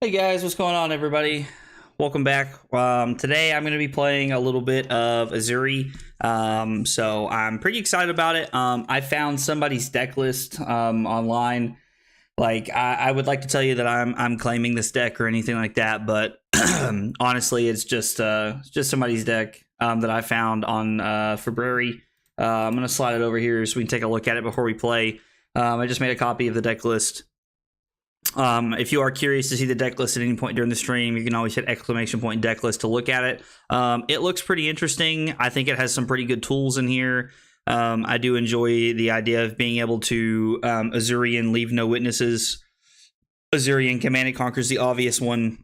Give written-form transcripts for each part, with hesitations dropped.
Hey guys, what's going on, everybody? Welcome back. Today I'm going to be playing a little bit of Urzuri. So I'm pretty excited about it. I found somebody's deck list online. Like I would like to tell you that I'm claiming this deck or anything like that, but honestly, it's just somebody's deck that I found on February. I'm going to slide it over here so we can take a look at it before we play. I just made a copy of the deck list. If you are curious to see the deck list at any point during the stream, you can always hit !! deck list to look at it. It looks pretty interesting. I think it has some pretty good tools in here. I do enjoy the idea of being able to Urzurian Leave No Witnesses. Urzurian Command and Conquer's the obvious one.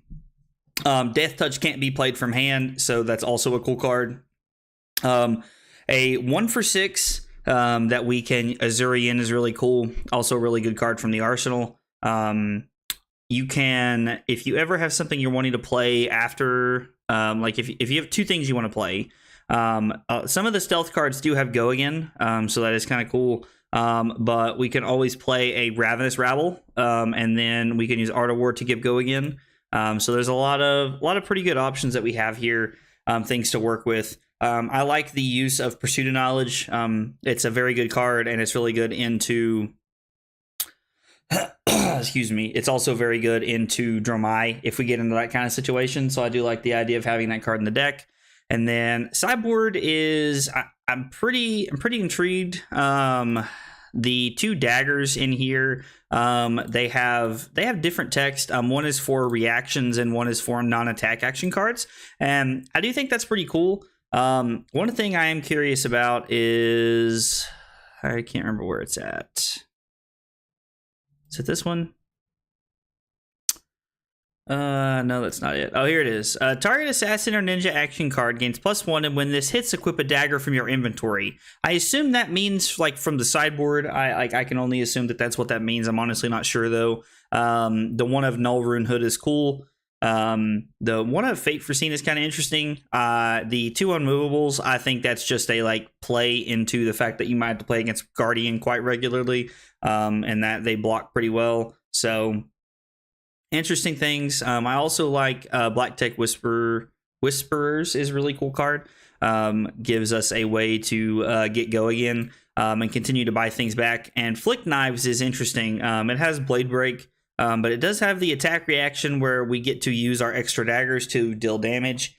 Death Touch can't be played from hand, so that's also a cool card. A 1-for-6 that we can Urzurian is really cool. Also a really good card from the arsenal. You can, if you ever have something you're wanting to play after, like if you have two things you want to play, some of the stealth cards do have go again, so that is kind of cool. But we can always play a Ravenous Rabble, and then we can use Art of War to give go again. So there's a lot of pretty good options that we have here, things to work with. I like the use of Pursuit of Knowledge. It's a very good card, and it's really good into excuse me. It's also very good into Dromai if we get into that kind of situation. So I do like the idea of having that card in the deck. And then sideboard is I'm pretty intrigued. The two daggers in here, they have different text. One is for reactions and one is for non-attack action cards. And I do think that's pretty cool. One thing I am curious about is I can't remember where it's at. Is it this one? No, that's not it. Oh, here it is. Target assassin or ninja action card gains +1, and when this hits, equip a dagger from your inventory. I assume that means like from the sideboard. I can only assume that that's what that means. I'm honestly not sure though. The one of Null Rune Hood is cool. The one of Fate Foreseen is kind of interesting. The two unmovables, I think that's just a like play into the fact that you might have to play against Guardian quite regularly, and that they block pretty well. So interesting things. I also like Black Tech Whisperers is a really cool card. Gives us a way to get go again and continue to buy things back. And Flick Knives is interesting. It has Blade Break. But it does have the attack reaction where we get to use our extra daggers to deal damage,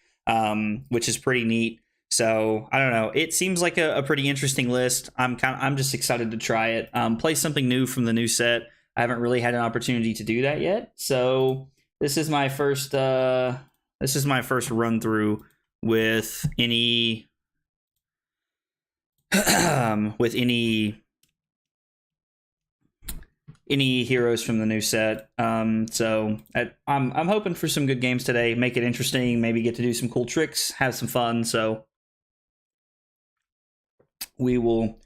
which is pretty neat. So I don't know. It seems like a pretty interesting list. I'm just excited to try it. Play something new from the new set. I haven't really had an opportunity to do that yet. So this is my first run through with any with any heroes from the new set. So I'm hoping for some good games today. Make it interesting. Maybe get to do some cool tricks. Have some fun. So we will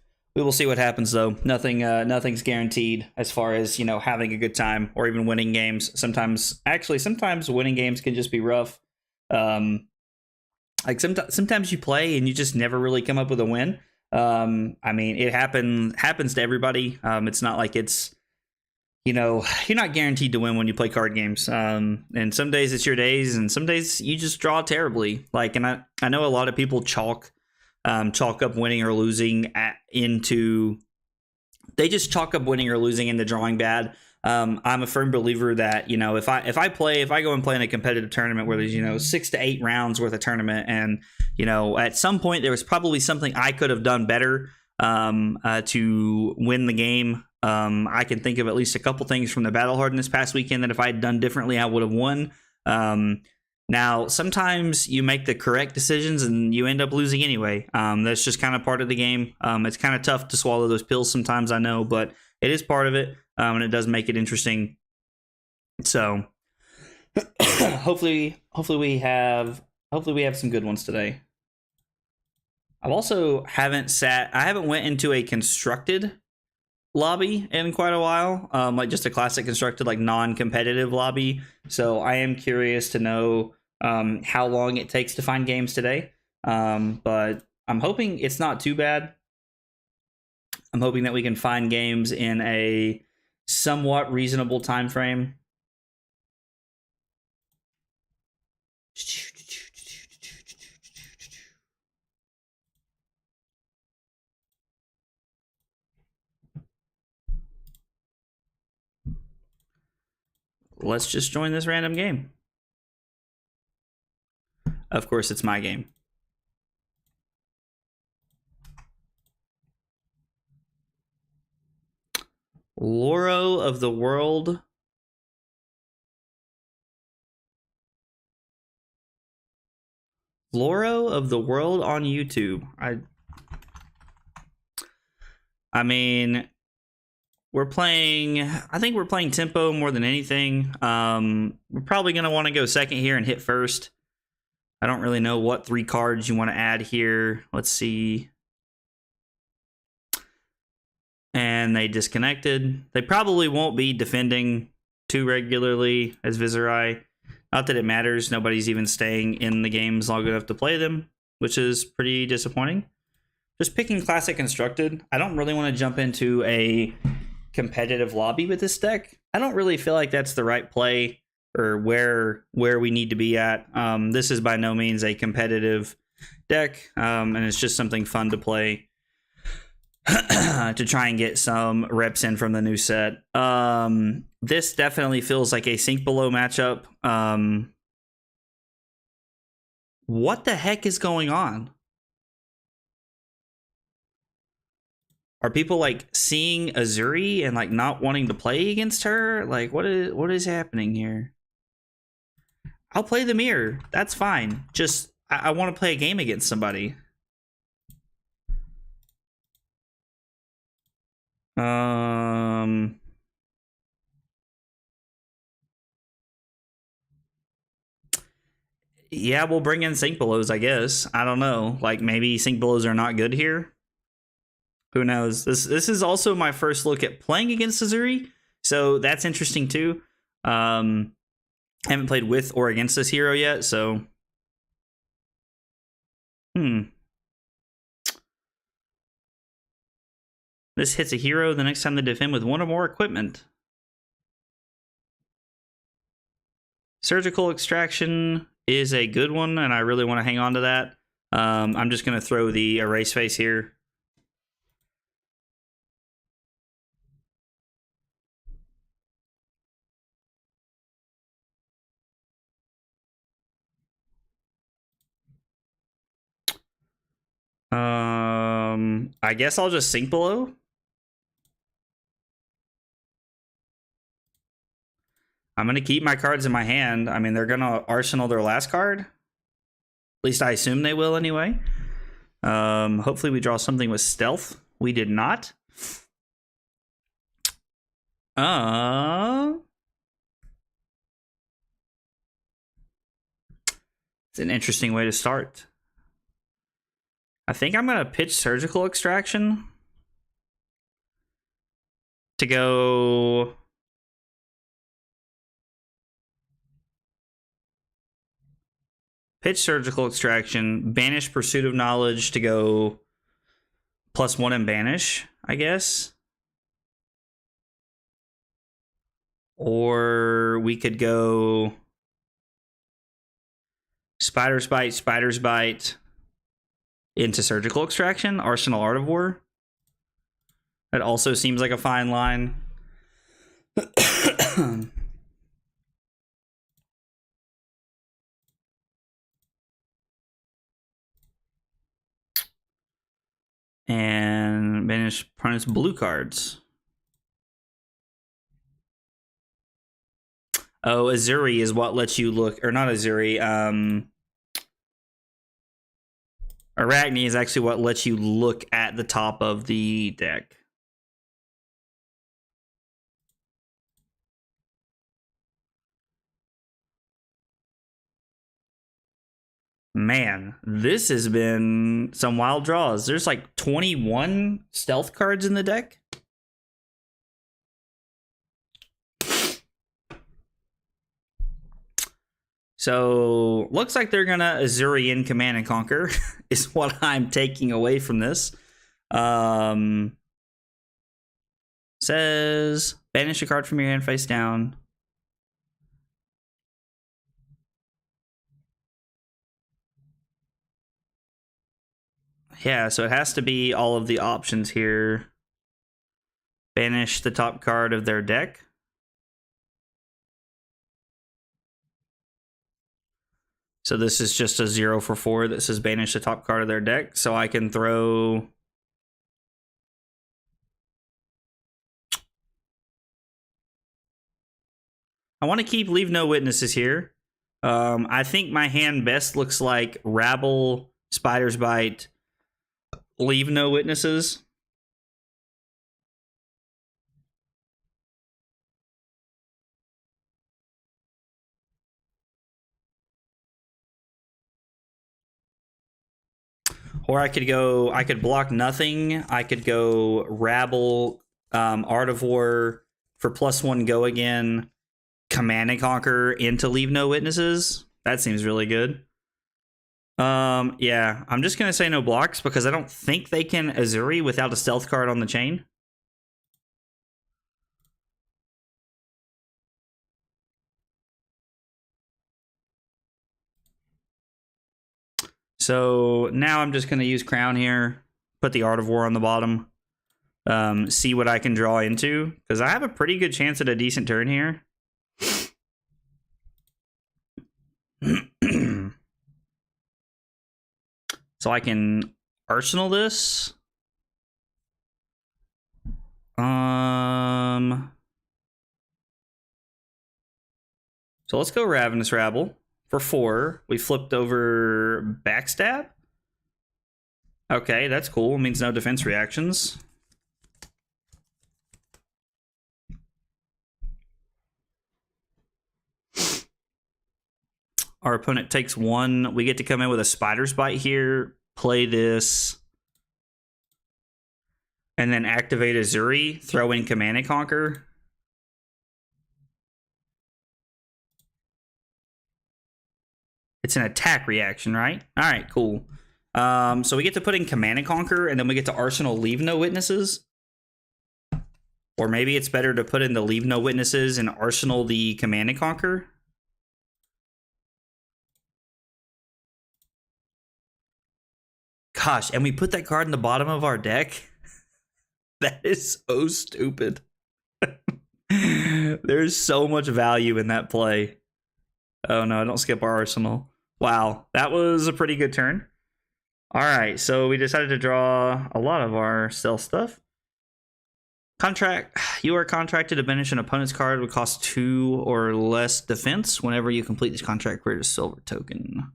see what happens though. Nothing's guaranteed as far as having a good time or even winning games. Sometimes winning games can just be rough. Like sometimes you play and you just never really come up with a win. I mean, it happens to everybody. It's not like it's you're not guaranteed to win when you play card games. And some days it's your days, and some days you just draw terribly. Like, and I know a lot of people chalk up winning or losing into drawing bad. I'm a firm believer that if I go and play in a competitive tournament where there's 6 to 8 rounds worth of tournament, and at some point there was probably something I could have done better to win the game. I can think of at least a couple things from the Battle Hardened this past weekend that if I had done differently, I would have won. Now, sometimes you make the correct decisions and you end up losing anyway. That's just kind of part of the game. It's kind of tough to swallow those pills sometimes, I know, but it is part of it, and it does make it interesting. So hopefully we have some good ones today. I haven't went into a constructed lobby in quite a while, like just a classic constructed, like non-competitive lobby. So I am curious to know how long it takes to find games today. But I'm hoping it's not too bad. I'm hoping that we can find games in a somewhat reasonable time frame. let's just join this random game. Of course, it's my game. Loro of the World. Loro of the World on YouTube. I mean, we're playing, I think we're playing tempo more than anything. We're probably going to want to go second here and hit first. I don't really know what 3 cards you want to add here. Let's see. And they disconnected. They probably won't be defending too regularly as Urzuri. Not that it matters. Nobody's even staying in the games long enough to play them, which is pretty disappointing. Just picking Classic Constructed. I don't really want to jump into a competitive lobby with this deck. I don't really feel like that's the right play or where we need to be at. This is by no means a competitive deck, and it's just something fun to play to try and get some reps in from the new set. This definitely feels like a sink below matchup. What the heck is going on? Are people like seeing Urzuri and like not wanting to play against her? Like what is happening here? I'll play the mirror. That's fine. Just I want to play a game against somebody. Yeah, we'll bring in sink belows, I guess. I don't know. Like maybe sink belows are not good here. Who knows? This is also my first look at playing against Urzuri, so that's interesting too. Haven't played with or against this hero yet, so This hits a hero the next time they defend with 1 or more equipment. Surgical Extraction is a good one, and I really want to hang on to that. I'm just going to throw the Erase Face here. I guess I'll just sink below. I'm going to keep my cards in my hand. I mean, they're going to arsenal their last card. At least I assume they will anyway. Hopefully we draw something with stealth. We did not. It's an interesting way to start. I think I'm going to pitch Surgical Extraction to go pitch Surgical Extraction, banish Pursuit of Knowledge to go +1 and banish, I guess. Or we could go Spider's Bite into Surgical Extraction, Arsenal Art of War. That also seems like a fine line. And banish opponent's blue cards. Oh, Urzuri is what lets you look, or not Urzuri, Arachne is actually what lets you look at the top of the deck. Man, this has been some wild draws. There's like 21 stealth cards in the deck. So, looks like they're gonna Urzuri in Command and Conquer, is what I'm taking away from this. Says, banish a card from your hand face down. Yeah, so it has to be all of the options here. Banish the top card of their deck. So this is just a 0 for 4 that says banish the top card of their deck. So I can throw... I want to keep Leave No Witnesses here. I think my hand best looks like Rabble, Spider's Bite, Leave No Witnesses. Or I could block nothing. I could go Rabble, Art of War for +1 go again, Command and Conquer into Leave No Witnesses. That seems really good. Yeah, I'm just gonna say no blocks because I don't think they can Urzuri without a stealth card on the chain. So now I'm just gonna use Crown here, put the Art of War on the bottom, see what I can draw into because I have a pretty good chance at a decent turn here. So I can Arsenal this. So let's go Ravenous Rabble. For 4, we flipped over Backstab. Okay, that's cool. It means no defense reactions. Our opponent takes 1. We get to come in with a Spider's Bite here, play this, and then activate Urzuri, throw in Command and Conquer. It's an attack reaction, right? All right, cool. So we get to put in Command and Conquer, and then we get to Arsenal Leave No Witnesses. Or maybe it's better to put in the Leave No Witnesses and Arsenal the Command and Conquer. Gosh, and we put that card in the bottom of our deck? That is so stupid. There's so much value in that play. Oh no, don't skip our Arsenal. Wow, that was a pretty good turn. All right, so we decided to draw a lot of our stealth stuff. Contract. You are contracted to banish an opponent's card would cost 2 or less defense. Whenever you complete this contract, create a silver token.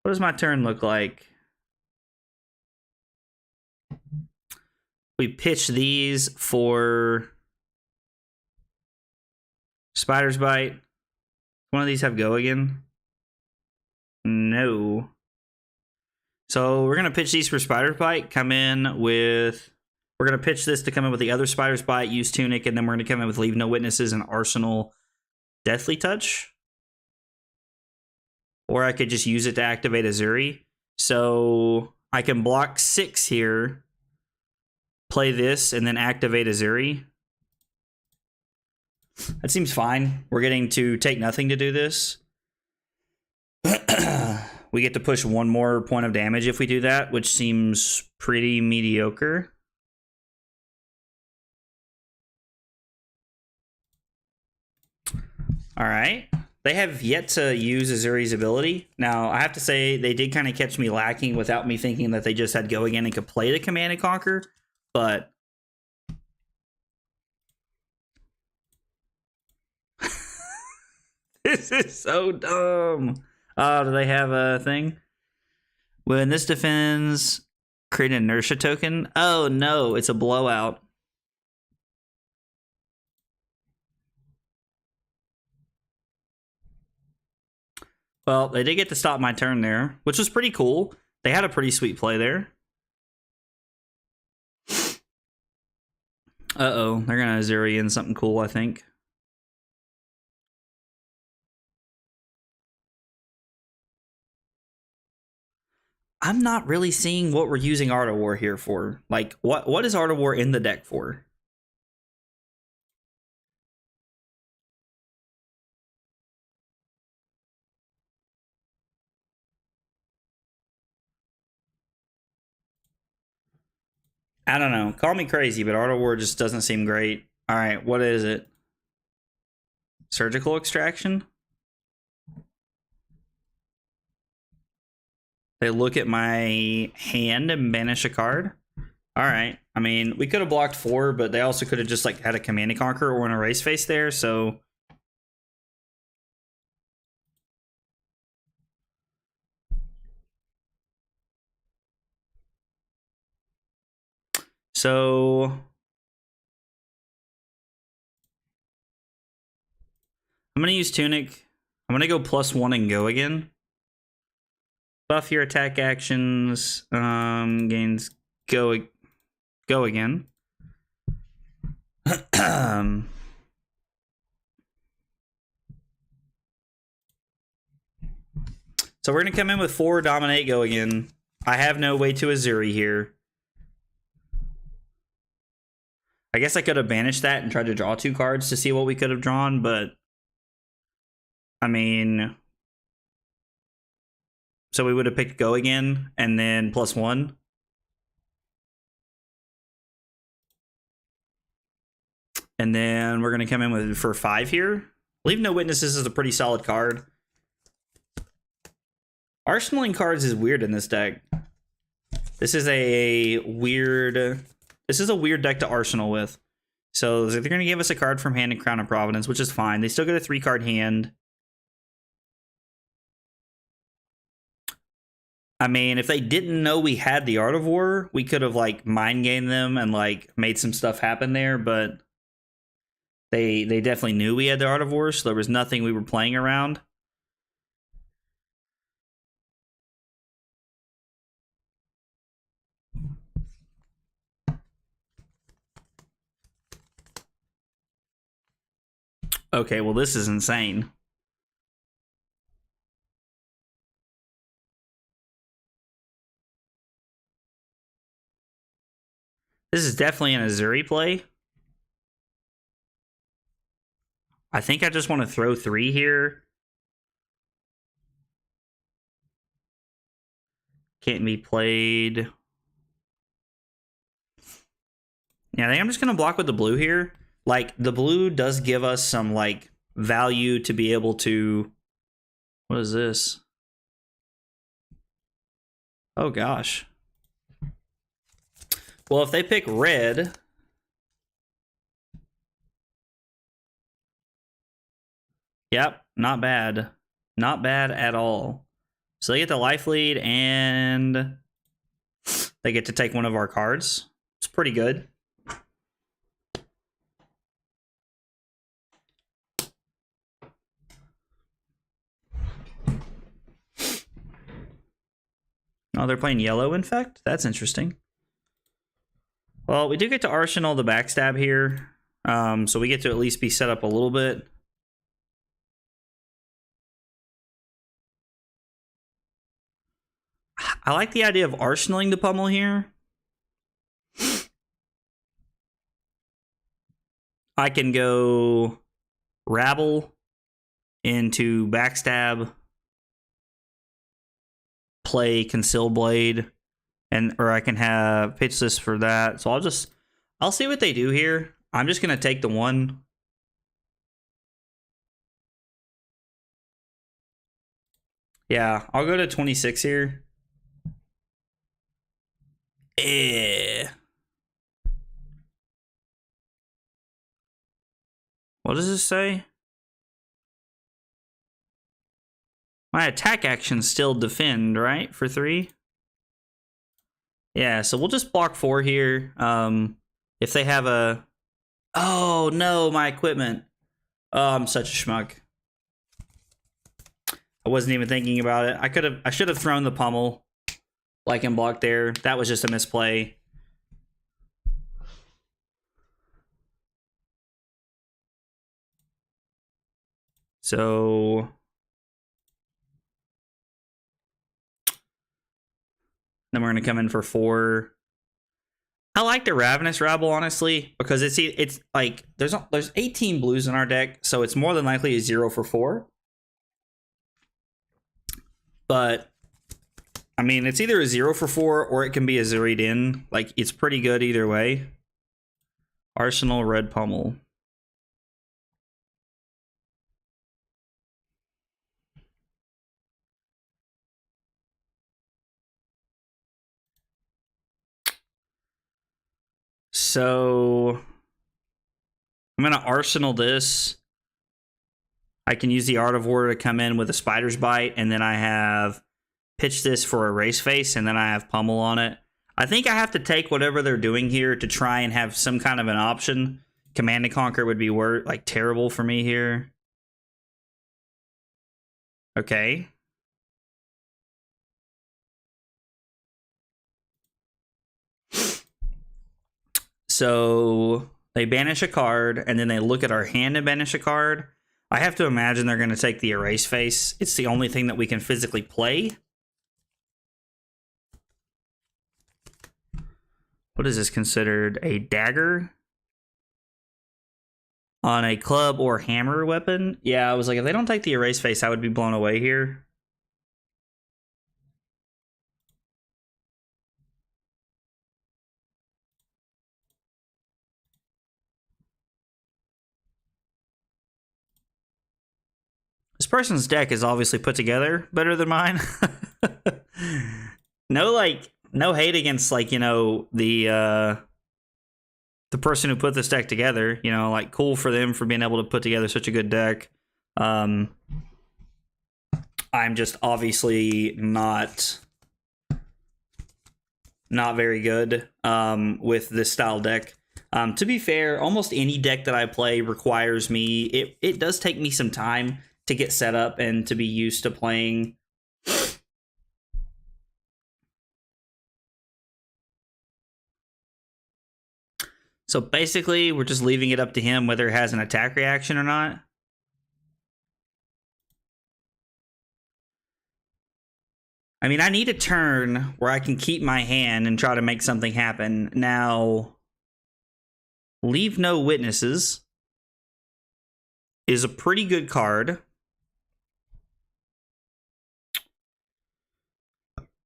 What does my turn look like? We pitch these for Spider's Bite. One of these have go again? No. So we're going to pitch these for Spider's Bite, come in with... We're going to pitch this to come in with the other Spider's Bite, use Tunic, and then we're going to come in with Leave No Witnesses and Arsenal Deathly Touch. Or I could just use it to activate Urzuri. So I can block 6 here, play this, and then activate Urzuri. That seems fine. We're getting to take nothing to do this. We get to push 1 more point of damage if we do that, which seems pretty mediocre. All right. They have yet to use Urzuri's ability. Now, I have to say, they did kind of catch me lacking without me thinking that they just had go again and could play the Command and Conquer, but... This is so dumb. Do they have a thing? When this defends, create an inertia token. Oh no, it's a blowout. Well, they did get to stop my turn there, which was pretty cool. They had a pretty sweet play there. Uh-oh, they're gonna Urzuri in something cool, I think. I'm not really seeing what we're using Art of War here for. Like, what is Art of War in the deck for? I don't know. Call me crazy, but Art of War just doesn't seem great. All right, what is it? Surgical extraction? They look at my hand and banish a card? All right. I mean, we could have blocked 4, but they also could have just like had a Command and Conquer or an Erase face there, so... So... I'm going to use Tunic. I'm going to go +1 and go again. Buff your attack actions. Gains go again. So we're going to come in with 4, dominate, go again. I have no way to Urzuri here. I guess I could have banished that and tried to draw 2 cards to see what we could have drawn, but... I mean... So we would have picked go again, and then +1. And then we're going to come in with for 5 here. Leave No Witnesses is a pretty solid card. Arsenaling cards is weird in this deck. This is a weird deck to arsenal with. So they're going to give us a card from hand and Crown of Providence, which is fine. They still get a 3-card hand. I mean, if they didn't know we had the Art of War, we could have like mind gamed them and like made some stuff happen there, but they definitely knew we had the Art of War, so there was nothing we were playing around. Okay, well, this is insane. This is definitely an Urzuri play. I think I just want to throw 3 here. Can't be played. Yeah, I think I'm just going to block with the blue here. Like, the blue does give us some, like, value to be able to... What is this? Oh, gosh. Well, if they pick red... Yep, not bad. Not bad at all. So they get the life lead, and they get to take one of our cards. It's pretty good. Oh, they're playing yellow infect? That's interesting. Well, we do get to arsenal the backstab here. So we get to at least be set up a little bit. I like the idea of arsenaling the pummel here. I can go rabble into backstab, play conceal blade, or I can have pitch this for that. So I'll see what they do here. I'm just gonna take the 1. Yeah, I'll go to 26 here. What does this say? My attack actions still defend, right? For 3? Yeah, so we'll just block 4 here. If they have a... Oh, no, my equipment. Oh, I'm such a schmuck. I wasn't even thinking about it. I should have thrown the pummel like in block there. That was just a misplay. So then we're gonna come in for 4. I like the Ravenous Rabble, honestly, because it's like there's 18 blues in our deck, so it's more than likely a 0 for 4. But I mean, it's either a 0 for 4 or it can be a 0'd in. Like, it's pretty good either way. Arsenal, red pummel. So I'm gonna Arsenal this. I can use the Art of War to come in with a Spider's Bite, and then I have pitch this for a Race Face, and then I have pummel on it. I think I have to take whatever they're doing here to try and have some kind of an option. Command and Conquer would be like terrible for me here. Okay. So they banish a card, and then they look at our hand and banish a card. I have to imagine they're going to take the Erase Face. It's the only thing that we can physically play. What is this considered? A dagger? On a club or hammer weapon? Yeah, I was like, if they don't take the Erase Face, I would be blown away here. This person's deck is obviously put together better than mine. No hate against, like, you know, the person who put this deck together. You know, like, cool for them for being able to put together such a good deck. I'm just obviously not very good with this style deck. To be fair, almost any deck that I play requires me. It does take me some time to get set up and to be used to playing. So basically, we're just leaving it up to him whether it has an attack reaction or not. I mean, I need a turn where I can keep my hand and try to make something happen. Now, Leave No Witnesses is a pretty good card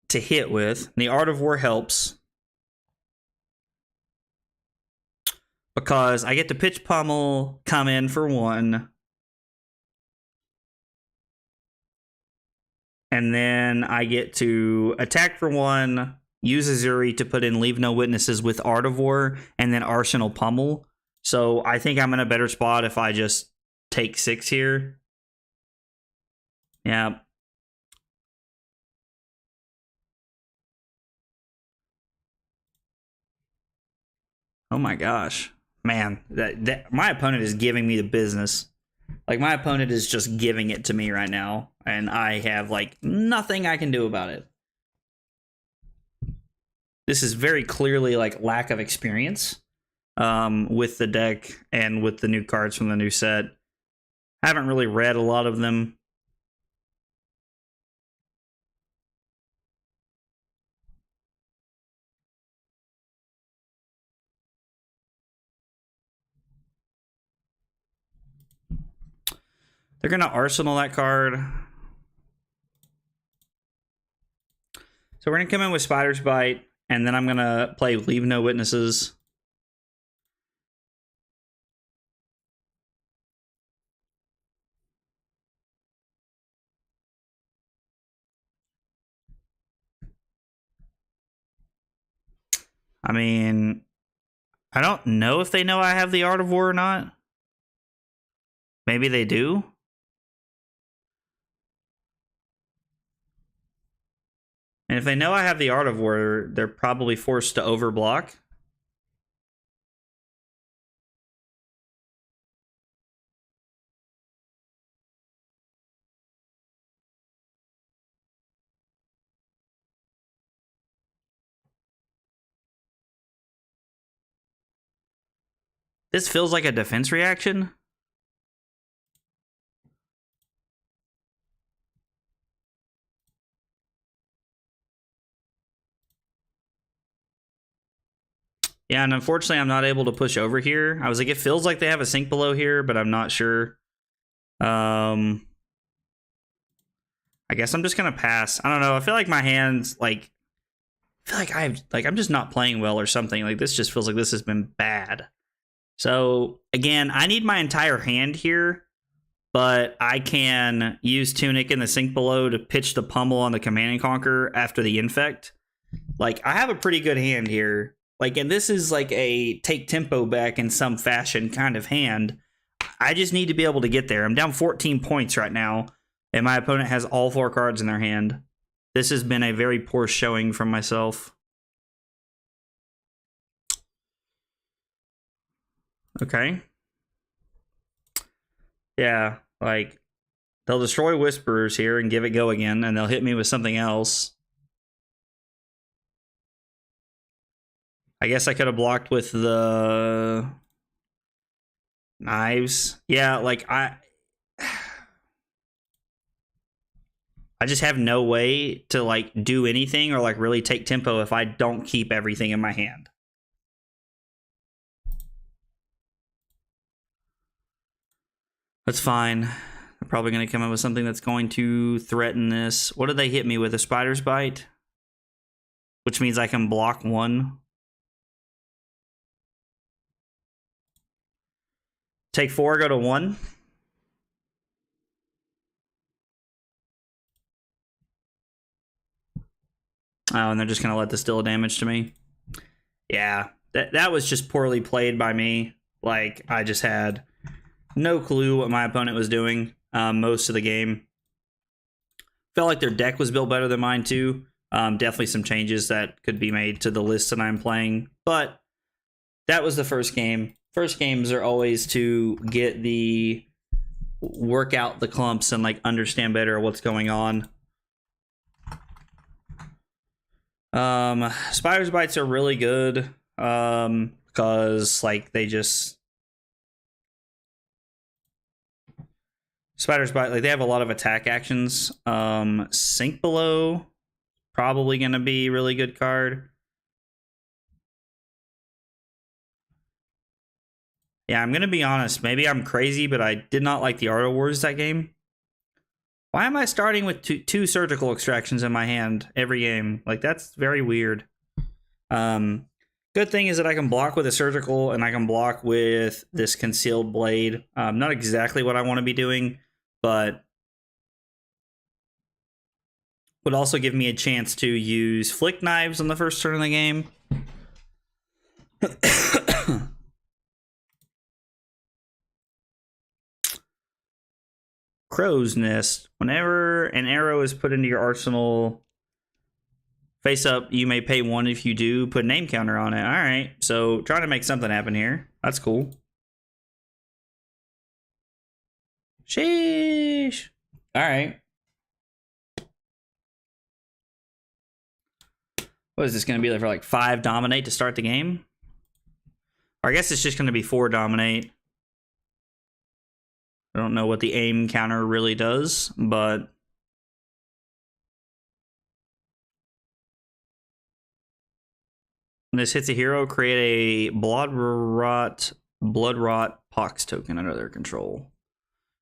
to hit with. The Art of War helps because I get to pitch pummel, come in for one, and then I get to attack for one, use Urzuri to put in Leave No Witnesses with Art of War, and then Arsenal pummel. So I think I'm in a better spot if I just take 6 here. Yeah. Oh my gosh. Man, my opponent is giving me the business. Like, my opponent is just giving it to me right now, and I have, like, nothing I can do about it. This is very clearly, like, lack of experience with the deck and with the new cards from the new set. I haven't really read a lot of them. They're going to Arsenal that card. So we're going to come in with Spider's Bite, and then I'm going to play Leave No Witnesses. I mean, I don't know if they know I have the Art of War or not. Maybe they do. And if they know I have the Art of War, they're probably forced to overblock. This feels like a defense reaction. Yeah, and unfortunately, I'm not able to push over here. I was like, it feels like they have a sink below here, but I'm not sure. I guess I'm just gonna pass. I don't know. I feel like my hands, like, I feel like I'm just not playing well or something. Like, this just feels like this has been bad. So again, I need my entire hand here, but I can use Tunic in the sink below to pitch the pummel on the Command and Conquer after the Infect. Like, I have a pretty good hand here. Like, and this is like a take tempo back in some fashion kind of hand. I just need to be able to get there. I'm down 14 points right now, and my opponent has all 4 cards in their hand. This has been a very poor showing from myself. Okay. Yeah, like, they'll destroy Whisperers here and give it go again, and they'll hit me with something else. I guess I could have blocked with the knives. Yeah, like, I just have no way to, like, do anything or, like, really take tempo if I don't keep everything in my hand. That's fine. They're probably going to come up with something that's going to threaten this. What did they hit me with? A Spider's Bite? Which means I can block 1. Take 4, go to 1. Oh, and they're just going to let this deal damage to me. Yeah, that was just poorly played by me. Like, I just had no clue what my opponent was doing most of the game. Felt like their deck was built better than mine, too. Definitely some changes that could be made to the list that I'm playing. But that was the first game. First games are always to get the work out the clumps and like understand better what's going on. Spider's Bites are really good because like they just Spider's Bite, like they have a lot of attack actions. Sink Below, probably gonna be a really good card. Yeah, I'm gonna be honest. Maybe I'm crazy, but I did not like the Art of Wars that game. Why am I starting with two surgical extractions in my hand every game? Like, that's very weird. Good thing is that I can block with a surgical and I can block with this concealed blade. Not exactly what I want to be doing, but would also give me a chance to use flick knives on the first turn of the game. Crow's Nest. Whenever an arrow is put into your arsenal, face up, you may pay 1 if you do. Put a name counter on it. All right, so trying to make something happen here. That's cool. Sheesh. All right. What is this going to be like for like 5 dominate to start the game? Or I guess it's just going to be 4 dominate. I don't know what the aim counter really does, but when this hits a hero, create a blood rot pox token under their control.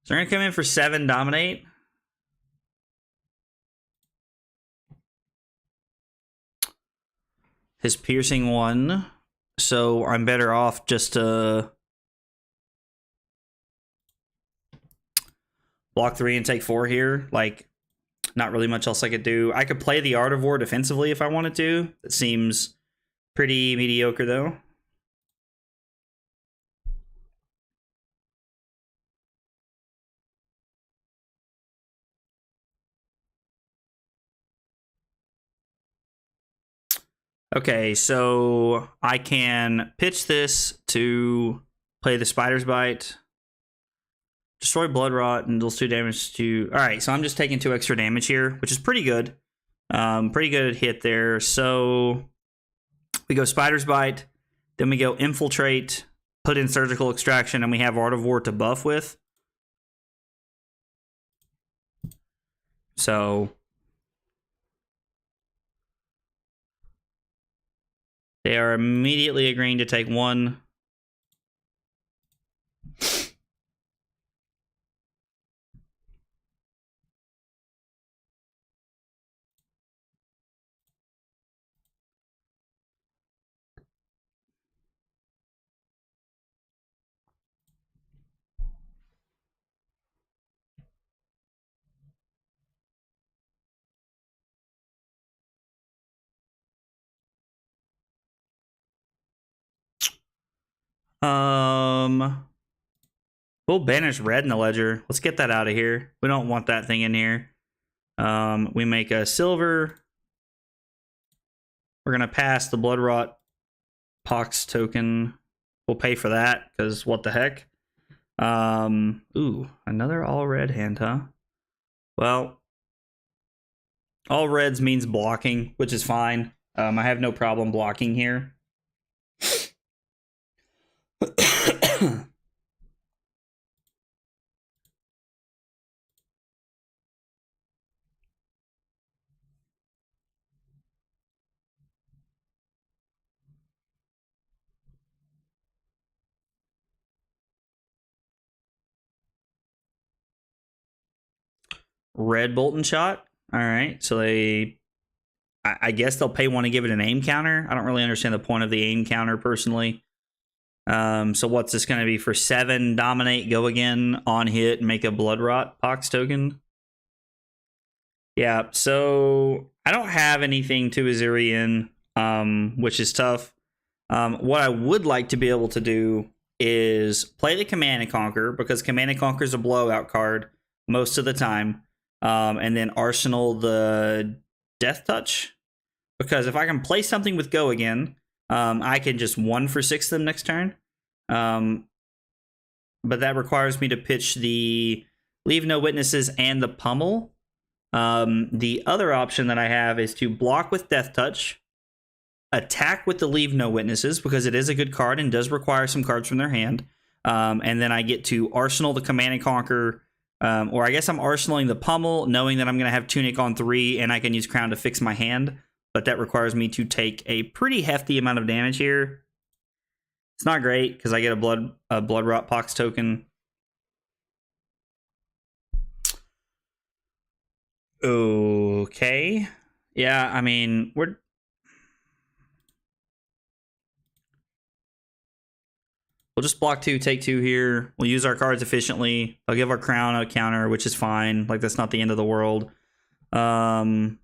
So they're going to come in for 7 dominate. His piercing 1. So I'm better off just to block 3 and take 4 here. Like, not really much else I could do. I could play the Art of War defensively if I wanted to. It seems pretty mediocre, though. Okay, so I can pitch this to play the Spider's Bite, destroy Blood Rot, and deals 2 damage to... Alright, so I'm just taking 2 extra damage here, which is pretty good. Pretty good hit there. So we go Spider's Bite, then we go Infiltrate, put in Surgical Extraction, and we have Art of War to buff with. So they are immediately agreeing to take 1. We'll banish red in the ledger. Let's get that out of here. We don't want that thing in here. We make a silver. We're gonna pass the blood rot pox token. We'll pay for that because what the heck. Ooh, another all red hand, huh? Well, all reds means blocking, which is fine. I have no problem blocking here. Red Bolton shot. All right, so I guess they'll pay one to give it an aim counter. I don't really understand the point of the aim counter personally. So what's this going to be for 7? Dominate, go again, on hit, make a blood rot pox token. Yeah, so I don't have anything to Urzuri in, which is tough. What I would like to be able to do is play the Command and Conquer, because Command and Conquer is a blowout card most of the time. And then Arsenal the Death Touch, because if I can play something with Go again, I can just 1-for-6 them next turn. But that requires me to pitch the Leave No Witnesses and the Pummel. The other option that I have is to block with Death Touch, attack with the Leave No Witnesses, because it is a good card and does require some cards from their hand. And then I get to Arsenal the Command and Conquer, or I guess I'm arsenaling the Pummel, knowing that I'm going to have Tunic on 3 and I can use Crown to fix my hand. But that requires me to take a pretty hefty amount of damage here. It's not great because I get a blood rot pox token. Okay. Yeah, I mean, we'll just block 2, take 2 here. We'll use our cards efficiently. I'll give our Crown a counter, which is fine. Like, that's not the end of the world. Part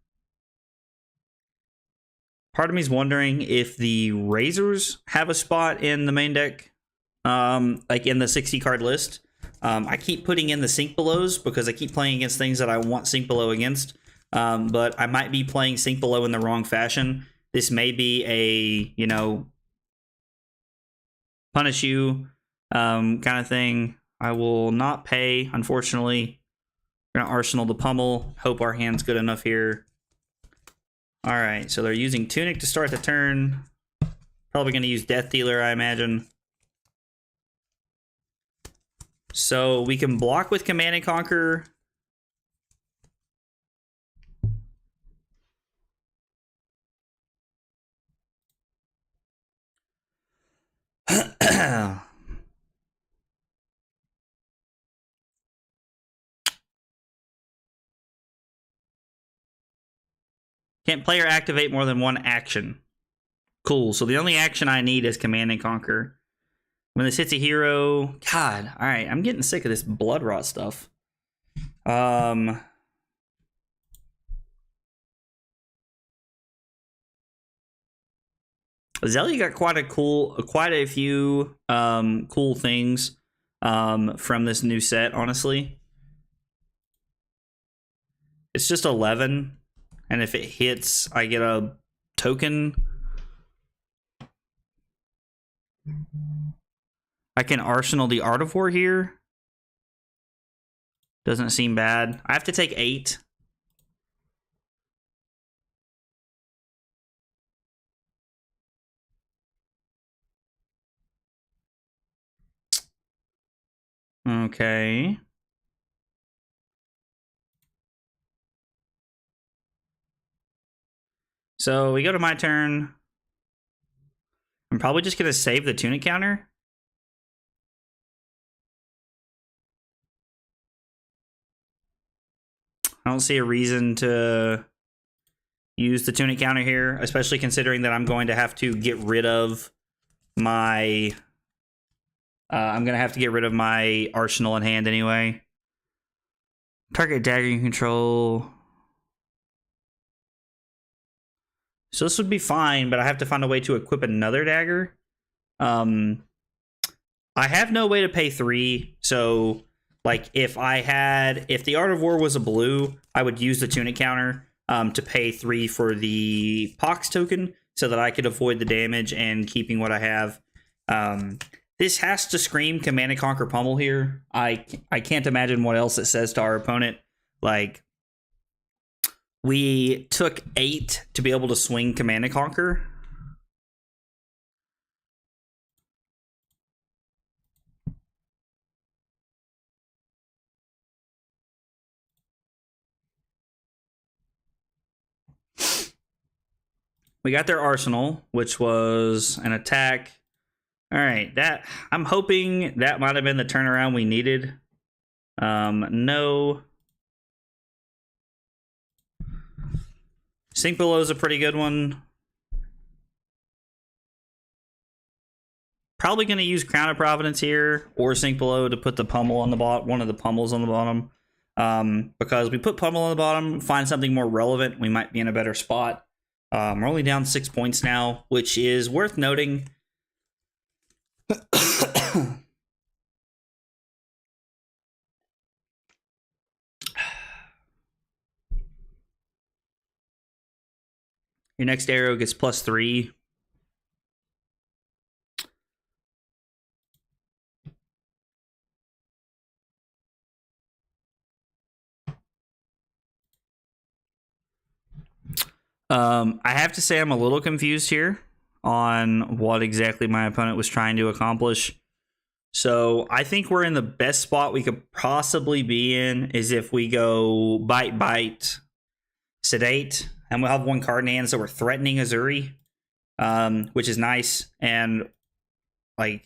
of me is wondering if the Razors have a spot in the main deck, like in the 60 card list. I keep putting in the Sink Belows because I keep playing against things that I want Sink Below against, but I might be playing Sink Below in the wrong fashion. This may be a, you know, punish you kind of thing. I will not pay, unfortunately. We're going to Arsenal the Pummel. Hope our hand's good enough here. All right, so they're using Tunic to start the turn. Probably going to use Death Dealer, I imagine. So we can block with Command and Conquer. Can't play or activate more than one action. Cool, so the only action I need is Command and Conquer. When this hits a hero... God, alright, I'm getting sick of this blood rot stuff. Zelia got quite a few cool things from this new set, honestly. It's just 11, and if it hits, I get a token. I can Arsenal the Artivore here. Doesn't seem bad. I have to take 8. Okay. So we go to my turn. I'm probably just going to save the Tunic counter. I don't see a reason to use the Tunic counter here, especially considering that I'm going to have to get rid of my... I'm going to have to get rid of my Arsenal in hand anyway. Target dagger you control. So this would be fine, but I have to find a way to equip another dagger. I have no way to pay 3, so like if the Art of War was a blue, I would use the tunic counter to pay 3 for the Pox token so that I could avoid the damage and keeping what I have. This has to scream Command and Conquer Pummel here. I can't imagine what else it says to our opponent. Like, we took 8 to be able to swing Command and Conquer. We got their arsenal, which was an attack. All right, that I'm hoping that might have been the turnaround we needed. No. Sink Below is a pretty good one. Probably going to use Crown of Providence here or Sink Below to put the pummel on the bottom, one of the pummels on the bottom. Because we put pummel on the bottom, find something more relevant, we might be in a better spot. We're only down 6 points now, which is worth noting. Your next arrow gets +3. I have to say I'm a little confused here on what exactly my opponent was trying to accomplish. So I think we're in the best spot we could possibly be in is if we go Bite, Bite, Sedate, and we'll have one card in hand, so we're threatening Urzuri, which is nice. And like,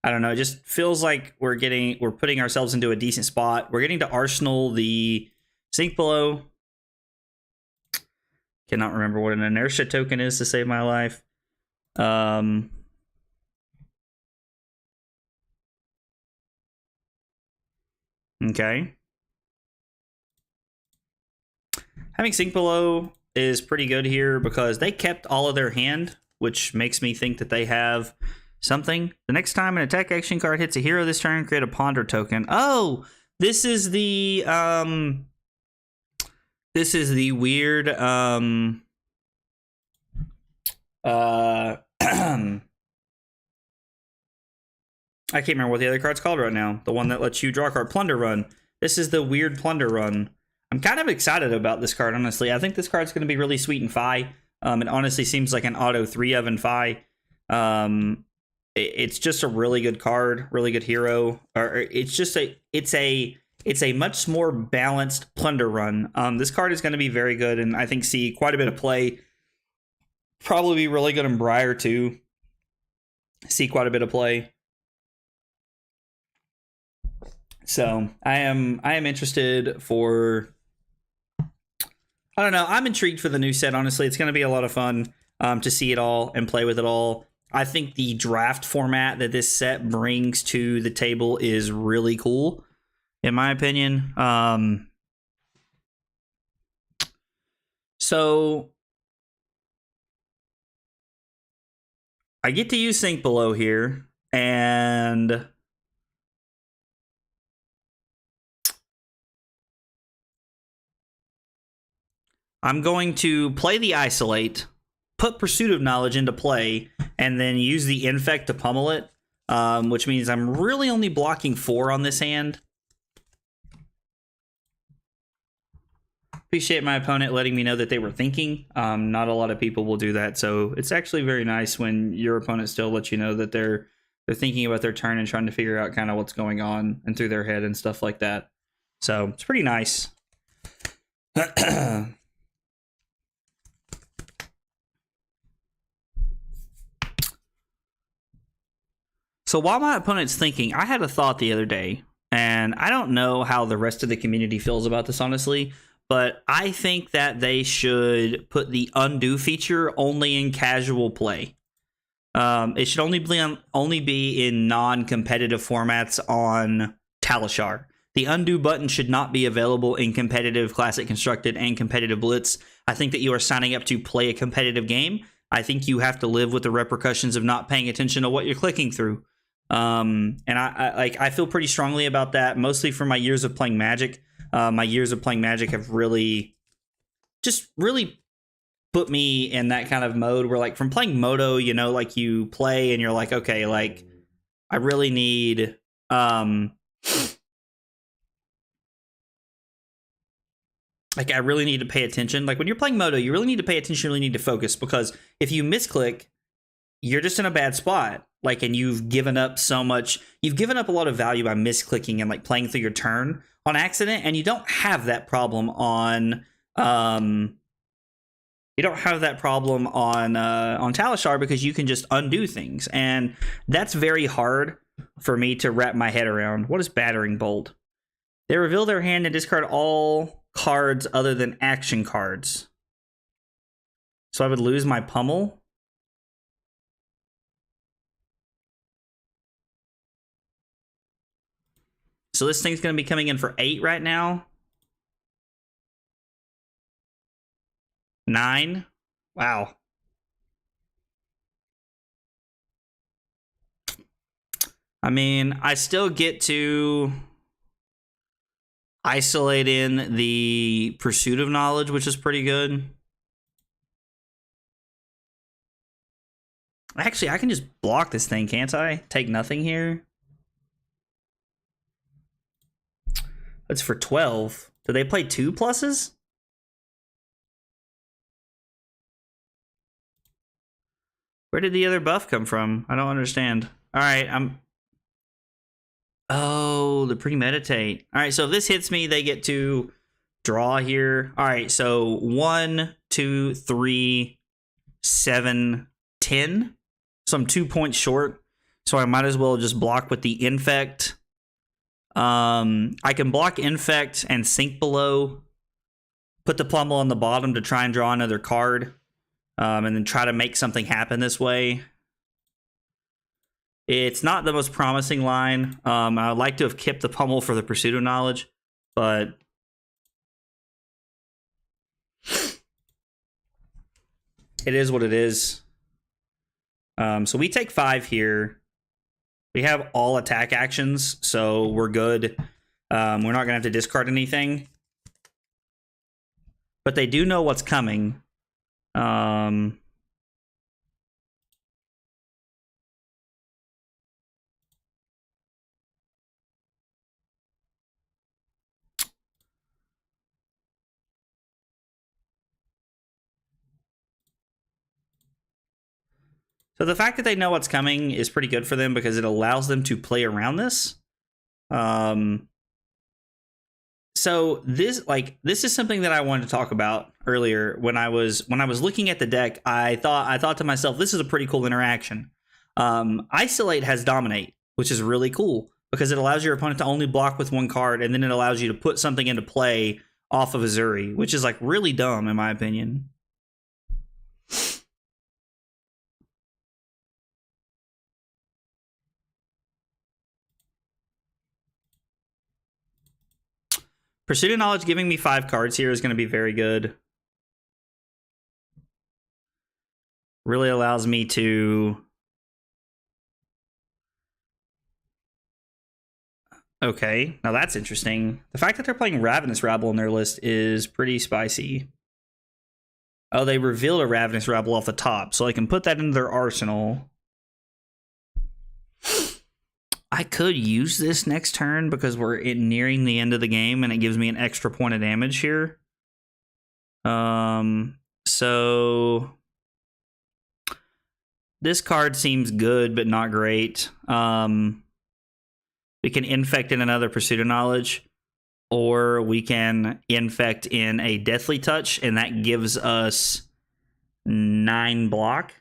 I don't know, it just feels like we're putting ourselves into a decent spot. We're getting to Arsenal the Sink Below. Cannot remember what an inertia token is to save my life. Okay. Having Sink Below is pretty good here because they kept all of their hand, which makes me think that they have something. The next time an attack action card hits a hero this turn, create a Ponder token. Oh, this is the weird I can't remember what the other card's called right now. The one that lets you draw a card. Plunder Run. This is the weird Plunder Run. I'm kind of excited about this card, honestly. I think this card's going to be really sweet in Fi. It honestly seems like an auto 3 of in Fi. It's just a really good card, really good hero. Or it's a much more balanced Plunder Run. This card is going to be very good, and I think see quite a bit of play. Probably be really good in Briar too. See quite a bit of play. So I am interested for. I don't know. I'm intrigued for the new set. Honestly, it's going to be a lot of fun to see it all and play with it all. I think the draft format that this set brings to the table is really cool, in my opinion. So I get to use Sink Below here, and I'm going to play the Isolate, put Pursuit of Knowledge into play, and then use the Infect to pummel it, which means I'm really only blocking 4 on this hand. Appreciate my opponent letting me know that they were thinking. Not a lot of people will do that, so it's actually very nice when your opponent still lets you know that they're thinking about their turn and trying to figure out kind of what's going on and through their head and stuff like that. So it's pretty nice. So while my opponent's thinking, I had a thought the other day, and I don't know how the rest of the community feels about this, honestly, but I think that they should put the undo feature only in casual play. It should only be in non-competitive formats on Talishar. The undo button should not be available in competitive Classic Constructed and competitive Blitz. I think that you are signing up to play a competitive game. I think you have to live with the repercussions of not paying attention to what you're clicking through. And I feel pretty strongly about that, mostly from my years of playing Magic. My years of playing Magic have really put me in that kind of mode where, like, from playing Moto, you know, like, you play and you're like, okay, like, I really need like, I really need to pay attention. Like, when you're playing Moto, you really need to pay attention, you really need to focus, because if you misclick, you're just in a bad spot. Like, and you've given up a lot of value by misclicking and, like, playing through your turn on accident, and you don't have that problem on Talishar, because you can just undo things, and that's very hard for me to wrap my head around. What is Battering Bolt? They reveal their hand and discard all cards other than action cards. So I would lose my Pummel. So this thing's going to be coming in for 8 right now. 9. Wow. I mean, I still get to isolate in the Pursuit of Knowledge, which is pretty good. Actually, I can just block this thing, can't I? Take nothing here. That's for 12. Do they play 2 pluses? Where did the other buff come from? I don't understand. All right, Oh, the premeditate. All right, so if this hits me, they get to draw here. All right, so 1, 2, 3, 7, 10. So I'm 2 points short. So I might as well just block with the Infect. I can block Infect and sink below. Put the Pummel on the bottom to try and draw another card. And then try to make something happen this way. It's not the most promising line. I would like to have kept the Pummel for the Pursuit of Knowledge, but it is what it is. So we take 5 here. We have all attack actions, so we're good. We're not going to have to discard anything. But they do know what's coming. So the fact that they know what's coming is pretty good for them, because it allows them to play around this. So this is something that I wanted to talk about earlier. When I was looking at the deck, I thought to myself, this is a pretty cool interaction. Isolate has Dominate, which is really cool, because it allows your opponent to only block with 1 card, and then it allows you to put something into play off of Urzuri, which is, like, really dumb in my opinion. Pursuit of Knowledge giving me 5 cards here is going to be very good. Really allows me to... Okay, now that's interesting. The fact that they're playing Ravenous Rabble in their list is pretty spicy. Oh, they revealed a Ravenous Rabble off the top, so I can put that into their arsenal. I could use this next turn because we're nearing the end of the game, and it gives me an extra point of damage here. So this card seems good, but not great. We can Infect in another Pursuit of Knowledge, or we can Infect in a Deathly Touch, and that gives us 9 block.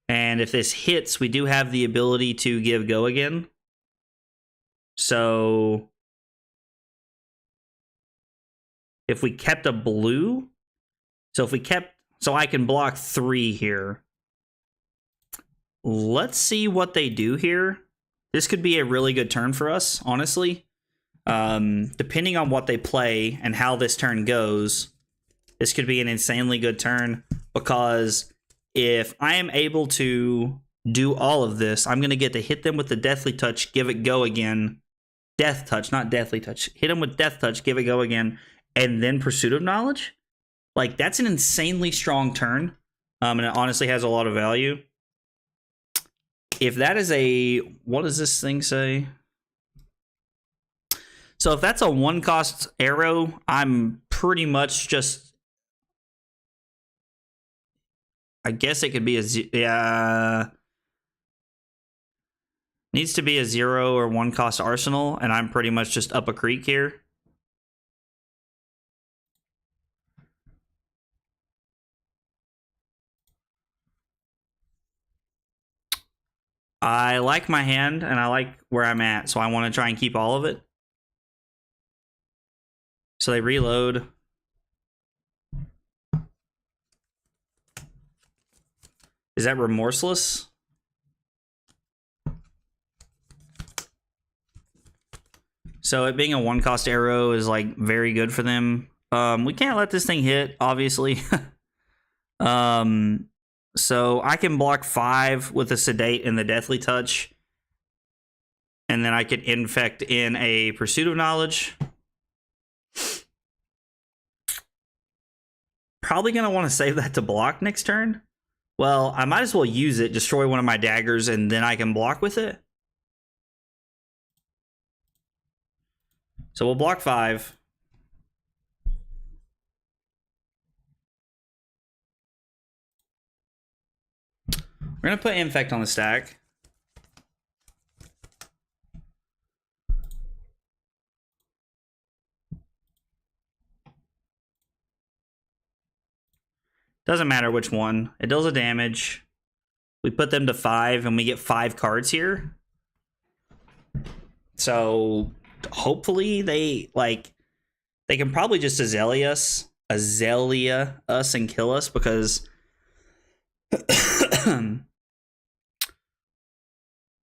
And if this hits, we do have the ability to give Go Again. So if we kept a blue, so I can block 3 here. Let's see what they do here. This could be a really good turn for us, honestly. Depending on what they play and how this turn goes, this could be an insanely good turn, because if I am able to do all of this, I'm going to get to hit them with the Deathly Touch, give it go again. Death Touch, not Deathly Touch. Hit them with Death Touch, give it go again, and then Pursuit of Knowledge. Like, that's an insanely strong turn, and it honestly has a lot of value. If that is a... What does this thing say? So if that's a 1-cost arrow, I'm pretty much just... I guess it could be a... Yeah... Needs to be a 0 or 1-cost arsenal, and I'm pretty much just up a creek here. I like my hand, and I like where I'm at, so I want to try and keep all of it. So they reload. Is that Remorseless? So it being a 1-cost arrow is like very good for them. We can't let this thing hit, obviously. So I can block 5 with a Sedate and the Deathly Touch. And then I can infect in a Pursuit of Knowledge. Probably going to want to save that to block next turn. Well, I might as well use it, destroy one of my daggers, and then I can block with it. So we'll block 5. We're going to put Infect on the stack. Doesn't matter which one. It deals a damage. We put them to 5, and we get 5 cards here. So hopefully they can probably just Azalea us and kill us, because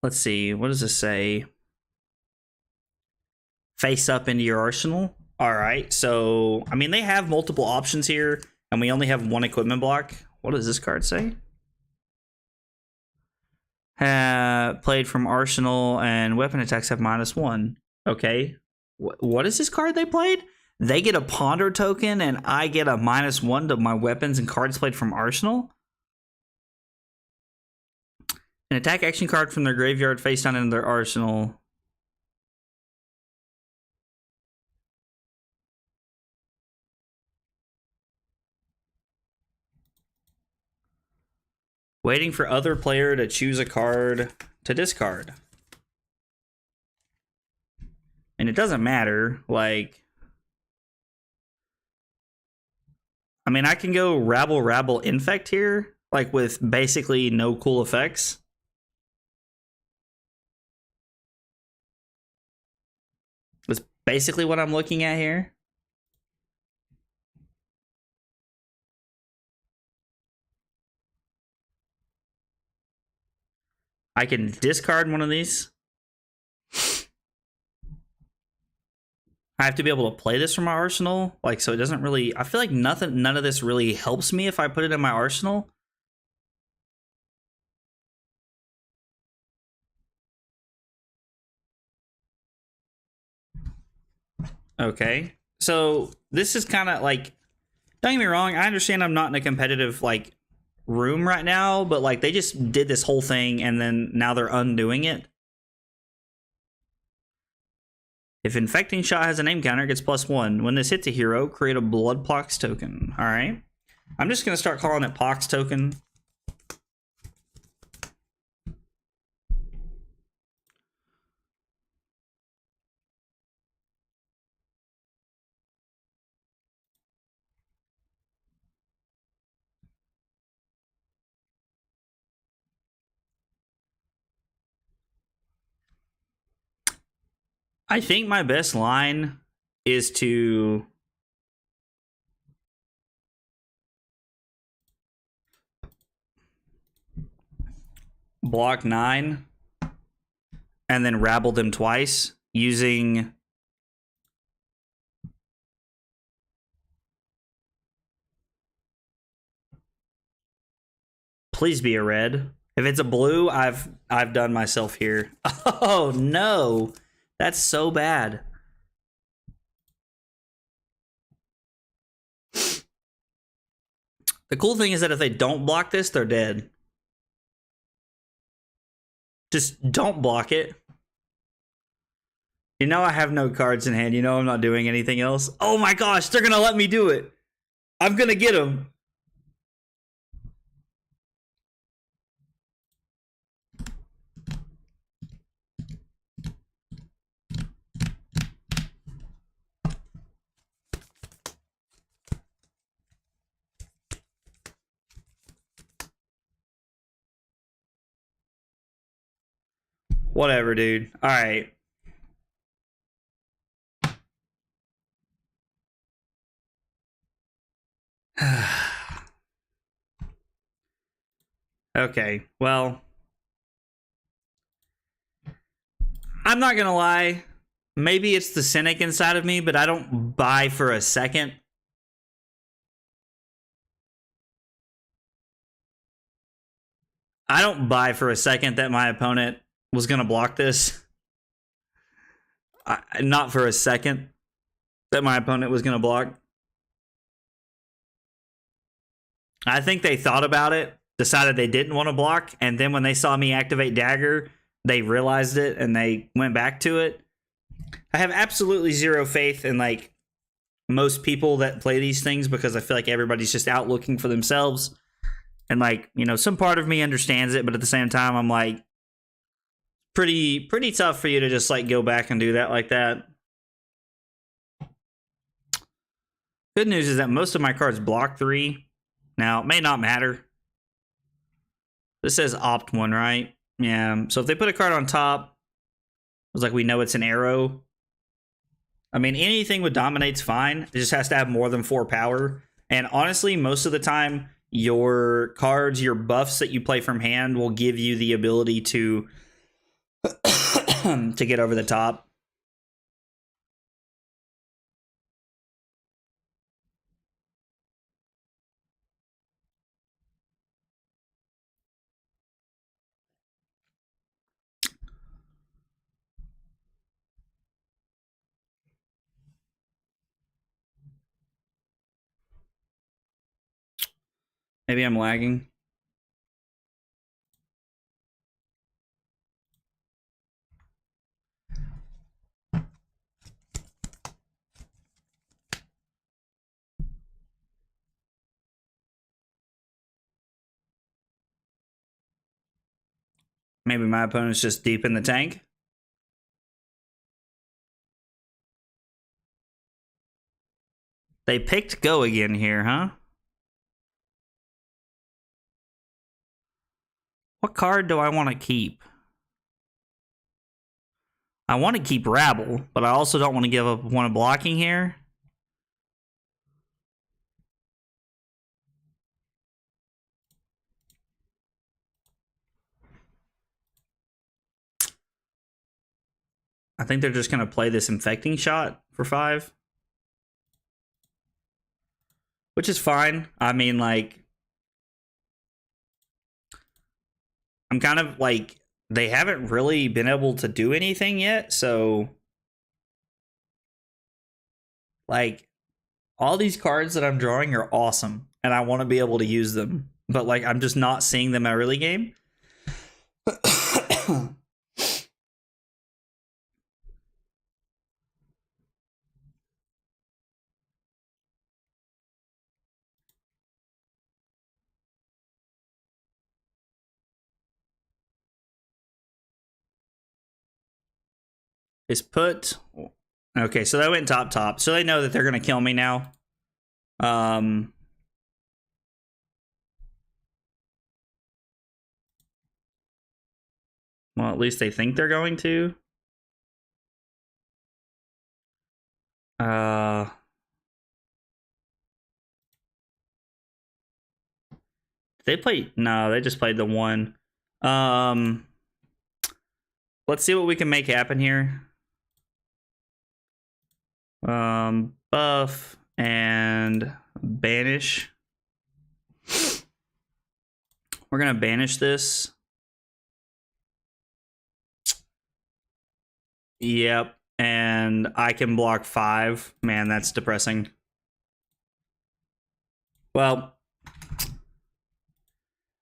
let's see, what does this say? Face up into your arsenal. All right, so I mean, they have multiple options here, and we only have 1 equipment block. What does this card say? Played from arsenal, and weapon attacks have -1. Okay, what is this card they played? They get a ponder token, and I get a -1 to my weapons and cards played from arsenal. An attack action card from their graveyard face down into their arsenal. Waiting for other player to choose a card to discard. And it doesn't matter, like... I mean, I can go Rabble Infect here, like with basically no cool effects. That's basically what I'm looking at here. I can discard one of these. I have to be able to play this from my arsenal, like, so it doesn't really... I feel like none of this really helps me if I put it in my arsenal. Okay, so this is kind of like... Don't get me wrong, I understand I'm not in a competitive, like, room right now, but, like, they just did this whole thing, and then now they're undoing it. If Infecting Shot has a name counter, it gets +1. When this hits a hero, create a Blood Pox token. All right. I'm just going to start calling it Pox token. I think my best line is to block 9 and then rabble them twice using Please be a red. If it's a blue, I've done myself here. Oh no. That's so bad. The cool thing is that if they don't block this, they're dead. Just don't block it. You know I have no cards in hand. You know I'm not doing anything else. Oh my gosh, they're gonna let me do it. I'm gonna get them. Whatever, dude. All right. Okay, well, I'm not gonna lie. Maybe it's the cynic inside of me, but I don't buy for a second. I don't buy for a second that my opponent was gonna block this. Not for a second that my opponent was gonna block. I think they thought about it, decided they didn't want to block, and then when they saw me activate Dagger, they realized it and they went back to it. I have absolutely zero faith in like most people that play these things because I feel like everybody's just out looking for themselves. And like, you know, some part of me understands it, but at the same time, I'm like, pretty tough for you to just like go back and do that like that. Good news is that most of my cards block 3. Now, it may not matter. This says opt 1, right? Yeah, so if they put a card on top, it's like we know it's an arrow. I mean, anything with dominate's fine. It just has to have more than 4 power. And honestly, most of the time, your cards, your buffs that you play from hand will give you the ability to to get over the top. Maybe I'm lagging. Maybe my opponent's just deep in the tank. They picked go again here, huh? What card do I want to keep? I want to keep Rabble, but I also don't want to give up one blocking here. I think they're just going to play this infecting shot for 5. Which is fine. I mean, like, I'm kind of like, they haven't really been able to do anything yet, so like all these cards that I'm drawing are awesome and I want to be able to use them, but like I'm just not seeing them in early game. Is put okay, so they went top, so they know that they're gonna kill me now. Well, at least they think they're going to. They play no, they just played the 1. Let's see what we can make happen here. Buff and banish. We're We're gonna banish this. Yep, and I can block 5. Man, that's depressing. Well,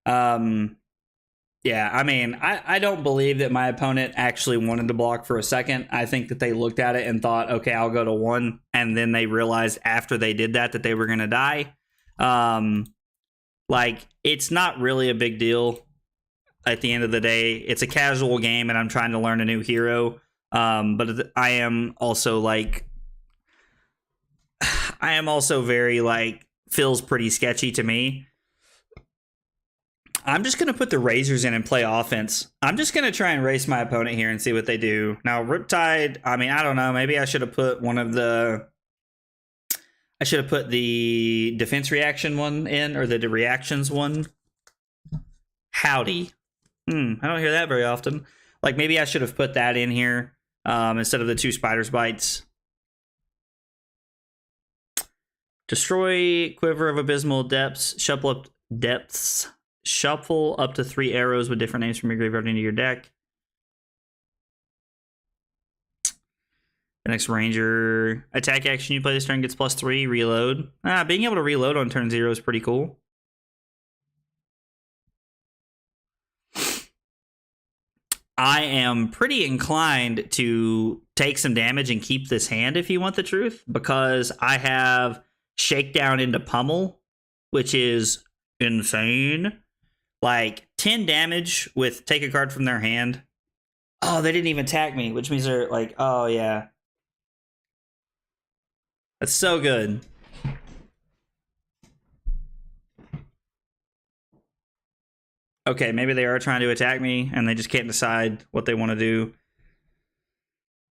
yeah, I mean, I don't believe that my opponent actually wanted to block for a second. I think that they looked at it and thought, okay, I'll go to 1, and then they realized after they did that they were gonna die. Like, it's not really a big deal at the end of the day. It's a casual game, and I'm trying to learn a new hero. But I am also like, I am also very like, feels pretty sketchy to me. I'm just going to put the Razors in and play offense. I'm just going to try and race my opponent here and see what they do. Now, Riptide, I mean, I don't know. Maybe I should have put one of the... I should have put the defense reaction one in, or the reactions one. Howdy. I don't hear that very often. Like, maybe I should have put that in here instead of the 2 Spider's Bites. Destroy Quiver of Abysmal Depths. Shuffle up to 3 arrows with different names from your graveyard into your deck. The next Ranger attack action you play this turn gets +3. Reload. Being able to reload on turn 0 is pretty cool. I am pretty inclined to take some damage and keep this hand if you want the truth, because I have Shakedown into Pummel, which is insane. Like 10 damage with take a card from their hand. Oh, they didn't even attack me, which means they're like, oh yeah. That's so good. Okay, maybe they are trying to attack me and they just can't decide what they want to do.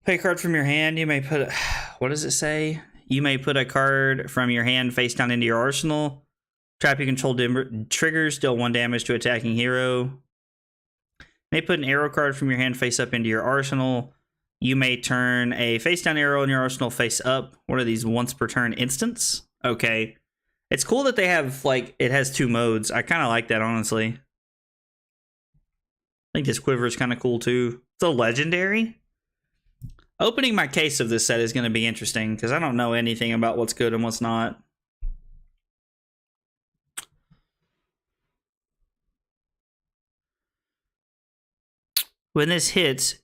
Pay a card from your hand. You may put... What does it say? You may put a card from your hand face down into your arsenal. Trap you control triggers. Deal 1 damage to attacking hero. May put an arrow card from your hand face up into your arsenal. You may turn a face down arrow in your arsenal face up. What are these? Once per turn instants? Okay. It's cool that they have, like, it has 2 modes. I kind of like that, honestly. I think this quiver is kind of cool too. It's a legendary. Opening my case of this set is going to be interesting because I don't know anything about what's good and what's not. When this hits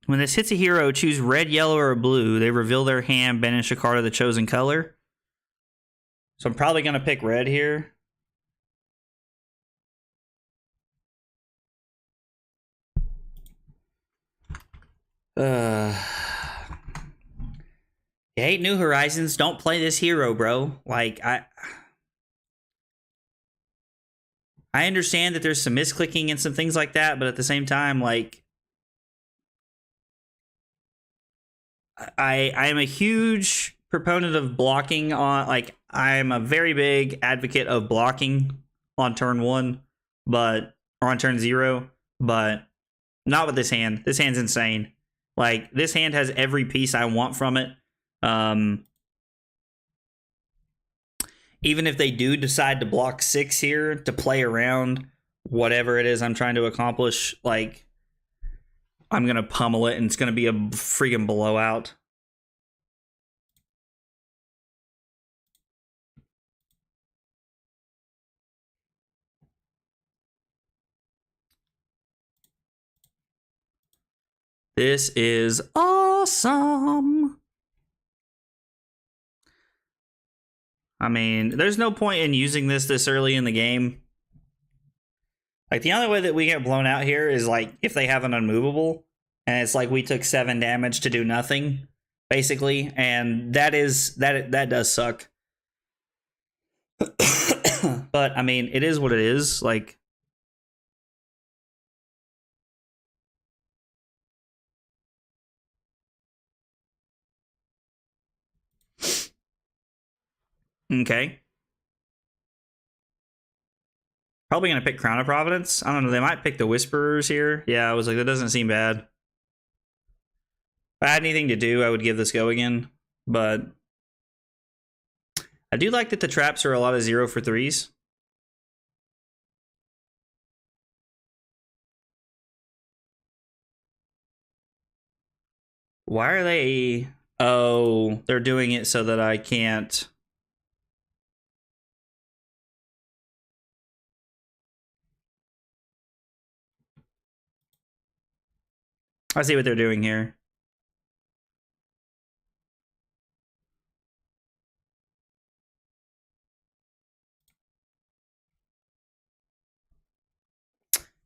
a hero, choose red, yellow, or blue. They reveal their hand, banish a card of the chosen color. So I'm probably going to pick red here. You hate New Horizons? Don't play this hero, bro. Like, I understand that there's some misclicking and some things like that, but at the same time, like, I am a huge proponent of blocking on, like, I'm a very big advocate of blocking on turn 1, or on turn 0, but not with this hand. This hand's insane. Like, this hand has every piece I want from it. Even if they do decide to block 6 here to play around whatever it is I'm trying to accomplish, like, I'm going to pummel it and it's going to be a freaking blowout. This is awesome. I mean, there's no point in using this early in the game. Like, the only way that we get blown out here is, like, if they have an unmovable, and it's like we took 7 damage to do nothing, basically, and that does suck. But, I mean, it is what it is, like... Okay. Probably going to pick Crown of Providence. I don't know. They might pick the Whisperers here. Yeah, I was like, that doesn't seem bad. If I had anything to do, I would give this go again. But I do like that the traps are a lot of 0 for 3s. Why are they... Oh, they're doing it so that I can't... I see what they're doing here.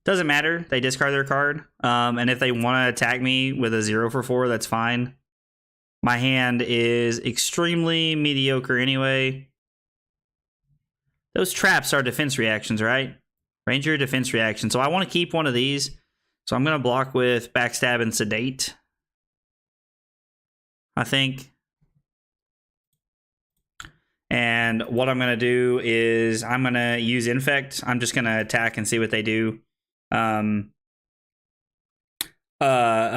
Doesn't matter. They discard their card. And if they want to attack me with a 0 for 4, that's fine. My hand is extremely mediocre anyway. Those traps are defense reactions, right? Ranger defense reaction. So I want to keep one of these. So I'm going to block with Backstab and Sedate, I think. And what I'm going to do is I'm going to use Infect. I'm just going to attack and see what they do. A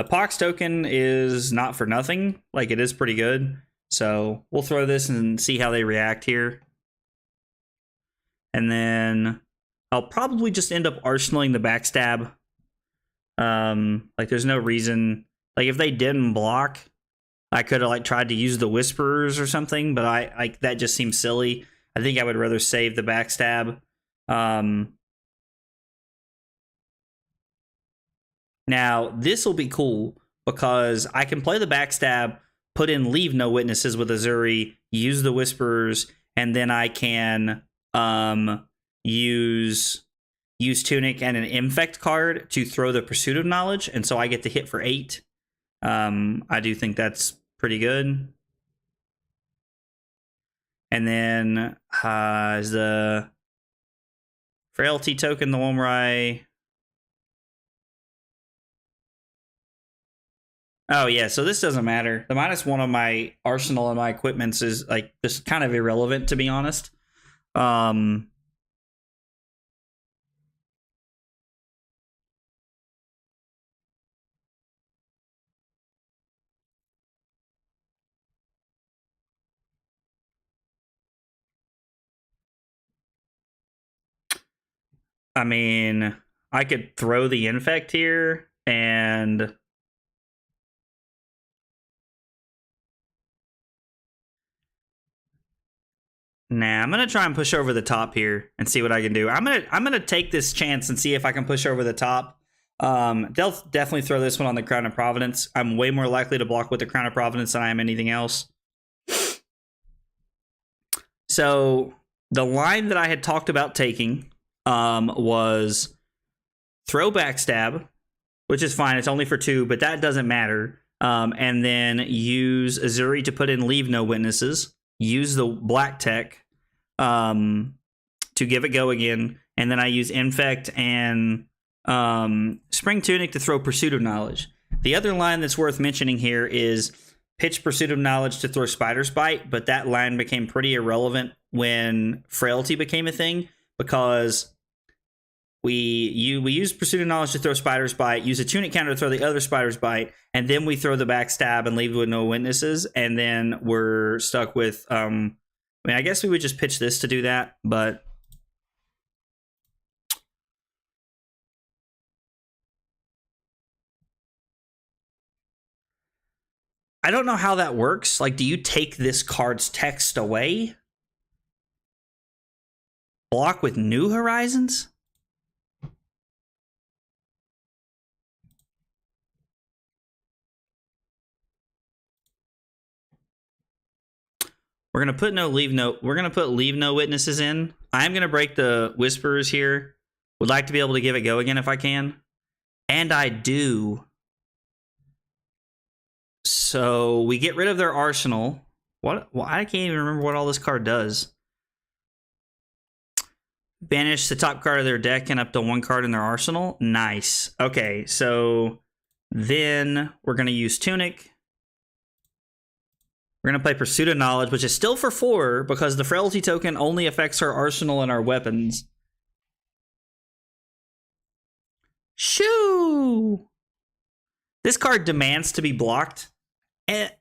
Pox token is not for nothing. Like, it is pretty good. So we'll throw this and see how they react here. And then I'll probably just end up arsenaling the Backstab. Like, there's no reason. Like, if they didn't block, I could have, like, tried to use the Whisperers or something, but I that just seems silly. I think I would rather save the Backstab. Now, this will be cool because I can play the Backstab, put in Leave No Witnesses with Urzuri, use the Whisperers, and then I can use Tunic and an Infect card to throw the Pursuit of Knowledge, and so I get to hit for 8. I do think that's pretty good. And then is the Frailty token the one where I... Oh, yeah, so this doesn't matter. The -1 on my arsenal and my equipments is, like, just kind of irrelevant, to be honest. I mean, I could throw the Infect here, and... Nah, I'm gonna try and push over the top here and see what I can do. I'm gonna take this chance and see if I can push over the top. They'll definitely throw this one on the Crown of Providence. I'm way more likely to block with the Crown of Providence than I am anything else. So the line that I had talked about taking was throw Backstab, which is fine. It's only for 2, but that doesn't matter. And then use Urzuri to put in Leave No Witnesses. Use the Black Tech to give it go again, and then I use Infect and Spring Tunic to throw Pursuit of Knowledge. The other line that's worth mentioning here is pitch Pursuit of Knowledge to throw Spider's Bite, but that line became pretty irrelevant when Frailty became a thing, because we use Pursuit of Knowledge to throw Spider's Bite, use a Tunic counter to throw the other Spider's Bite, and then we throw the Backstab and leave with no witnesses, and then we're stuck with... I mean, I guess we would just pitch this to do that, but... I don't know how that works. Like, do you take this card's text away? Block with New Horizons? We're gonna put Leave No Witnesses in. I'm gonna break the Whisperers here. Would like to be able to give it go again if I can. And I do. So we get rid of their arsenal. What? Well, I can't even remember what all this card does. Banish the top card of their deck and up to 1 card in their arsenal. Nice. Okay, so then we're gonna use Tunic. We're going to play Pursuit of Knowledge, which is still for 4 because the Frailty token only affects our arsenal and our weapons. Shoo! This card demands to be blocked. And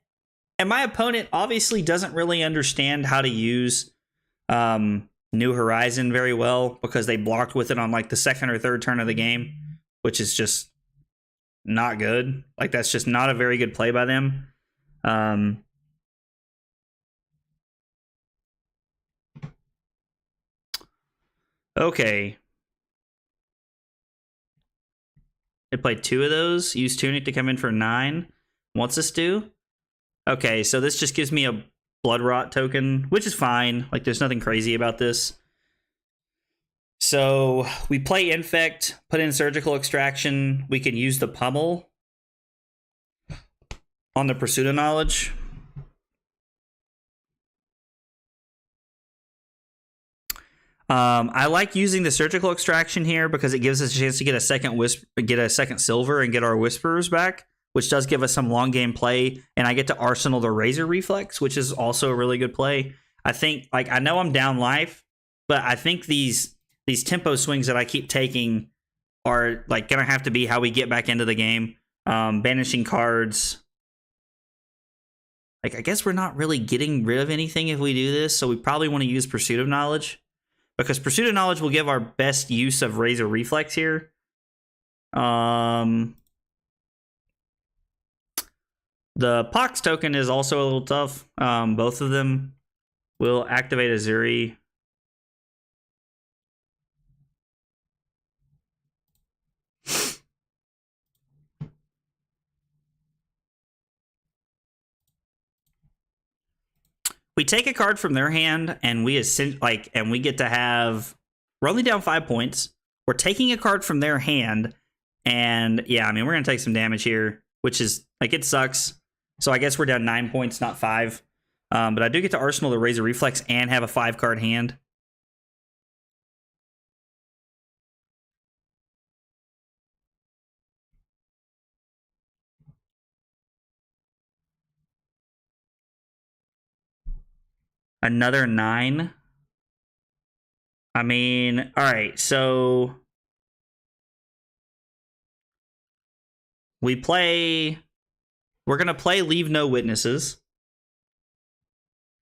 my opponent obviously doesn't really understand how to use New Horizon very well because they blocked with it on like the 2nd or 3rd turn of the game, which is just not good. Like, that's just not a very good play by them. Okay. They played 2 of those. Use Tunic to come in for 9. What's this do? Okay, so this just gives me a Blood Rot token, which is fine. Like, there's nothing crazy about this. So we play Infect, put in Surgical Extraction. We can use the Pummel on the Pursuit of Knowledge. I like using the Surgical Extraction here because it gives us a chance to get a second silver and get our Whisperers back, which does give us some long game play. And I get to Arsenal the Razor Reflex, which is also a really good play. I think, like, I know I'm down life, but I think these tempo swings that I keep taking are like gonna have to be how we get back into the game. Banishing cards. Like, I guess we're not really getting rid of anything if we do this, so we probably want to use Pursuit of Knowledge. Because Pursuit of Knowledge will give our best use of Razor Reflex here. The Pox token is also a little tough. Both of them will activate Urzuri. We take a card from their hand, and we get to have. We're only down 5 points. We're taking a card from their hand, and yeah, I mean, we're gonna take some damage here, which is like, it sucks. So I guess we're down 9 points, not 5. But I do get to Arsenal the Razor Reflex and have a 5-card hand. Another 9. I mean, all right, so we're going to play Leave No Witnesses.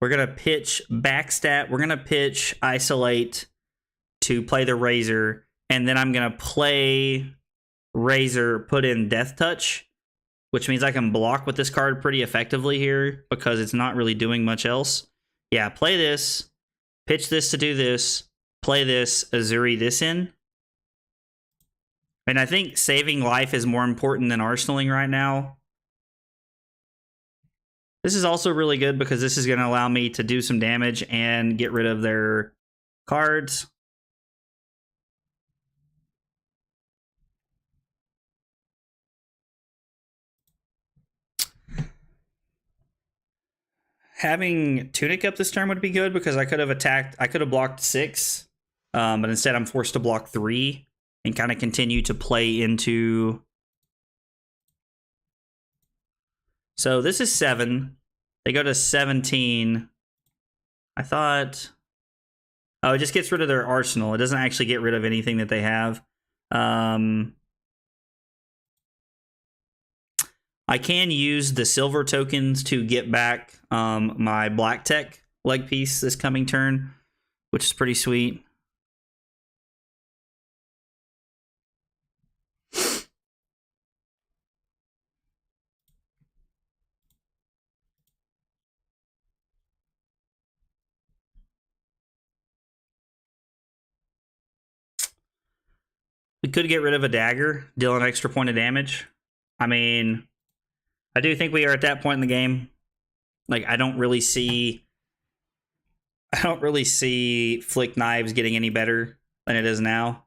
We're going to pitch Backstat. We're going to pitch Isolate to play the Razor. And then I'm going to play Razor, put in Death Touch, which means I can block with this card pretty effectively here because it's not really doing much else. Yeah, play this, pitch this to do this, play this, Urzuri this in. And I think saving life is more important than arsenaling right now. This is also really good because this is going to allow me to do some damage and get rid of their cards. Having Tunic up this turn would be good because I could have blocked 6, but instead I'm forced to block 3 and kind of continue to play into. So this is 7. They go to 17. I thought, oh, it just gets rid of their arsenal. It doesn't actually get rid of anything that they have. I can use the silver tokens to get back my black tech leg piece this coming turn, which is pretty sweet. We could get rid of a dagger, deal an extra point of damage. I mean, I do think we are at that point in the game. Like, I don't really see Flick Knives getting any better than it is now.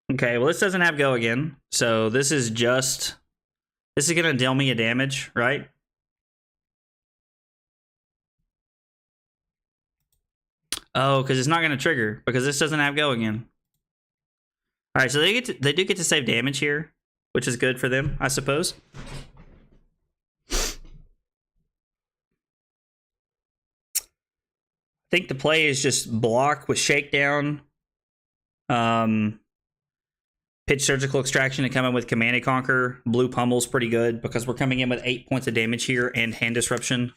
Okay, well, this doesn't have go again, so this is gonna deal me a damage, right? Oh, because it's not gonna trigger because this doesn't have go again. All right, so they do get to save damage here, which is good for them, I suppose. think the play is just block with shakedown. Pitch surgical extraction and come in with command and conquer. Blue pummel's pretty good because we're coming in with 8 points of damage here and hand disruption.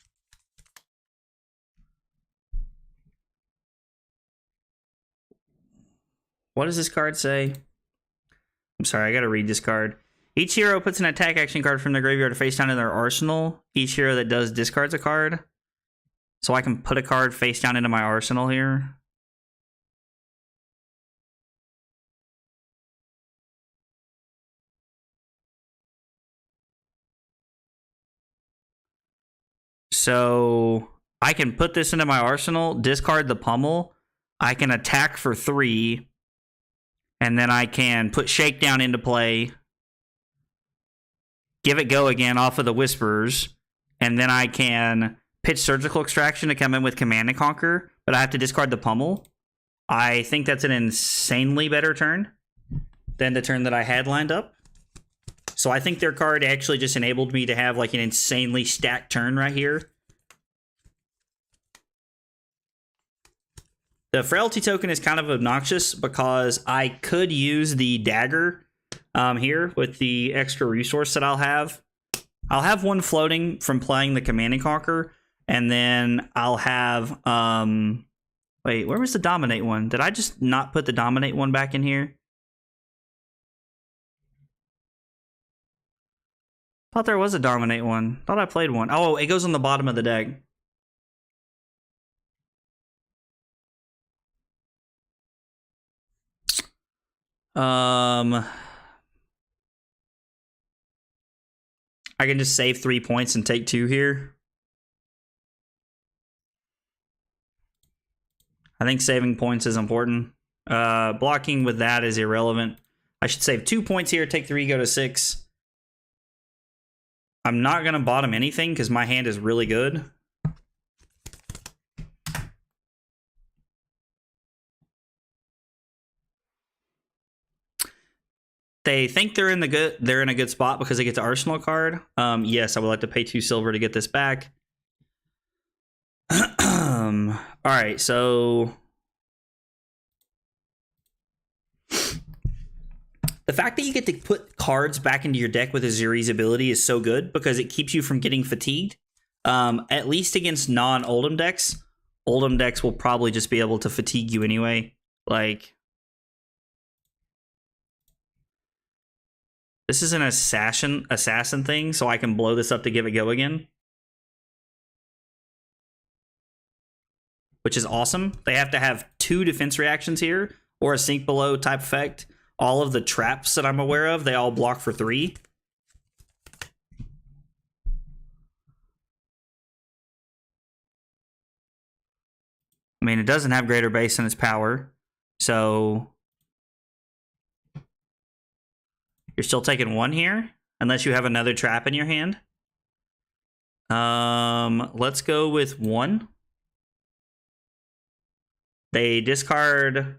What does this card say? I'm sorry, I gotta read this card. Each hero puts an attack action card from their graveyard to face down in their arsenal. Each hero that does discards a card. So I can put a card face down into my arsenal here. So I can put this into my arsenal, discard the pummel. I can attack for 3. And then I can put Shakedown into play. Give it go again off of the Whisperers. And then I can pitch Surgical Extraction to come in with Command and Conquer. But I have to discard the pummel. I think that's an insanely better turn than the turn that I had lined up. So I think their card actually just enabled me to have like an insanely stacked turn right here. The Frailty token is kind of obnoxious because I could use the dagger here with the extra resource that I'll have. I'll have one floating from playing the Command and Conquer, and then I'll have... wait, where was the Dominate one? Did I just not put the Dominate one back in here? Thought there was a Dominate one. Thought I played one. Oh, it goes on the bottom of the deck. I can just save 3 points and take 2 here. I think saving points is important. Blocking with that is irrelevant. I should save 2 points here, take 3, go to 6. I'm not going to bottom anything because my hand is really good. They think they're in a good spot because they get the Arsenal card. Yes, I would like to pay 2 silver to get this back. All right, so the fact that you get to put cards back into your deck with Urzuri's ability is so good because it keeps you from getting fatigued. At least against non-Oldhim decks. Oldhim decks will probably just be able to fatigue you anyway. Like, this is an assassin thing, so I can blow this up to give it go again. Which is awesome. They have to have 2 defense reactions here, or a sink below type effect. All of the traps that I'm aware of, they all block for 3. I mean, it doesn't have greater base in its power, so you're still taking 1 here, unless you have another trap in your hand. Let's go with 1. They discard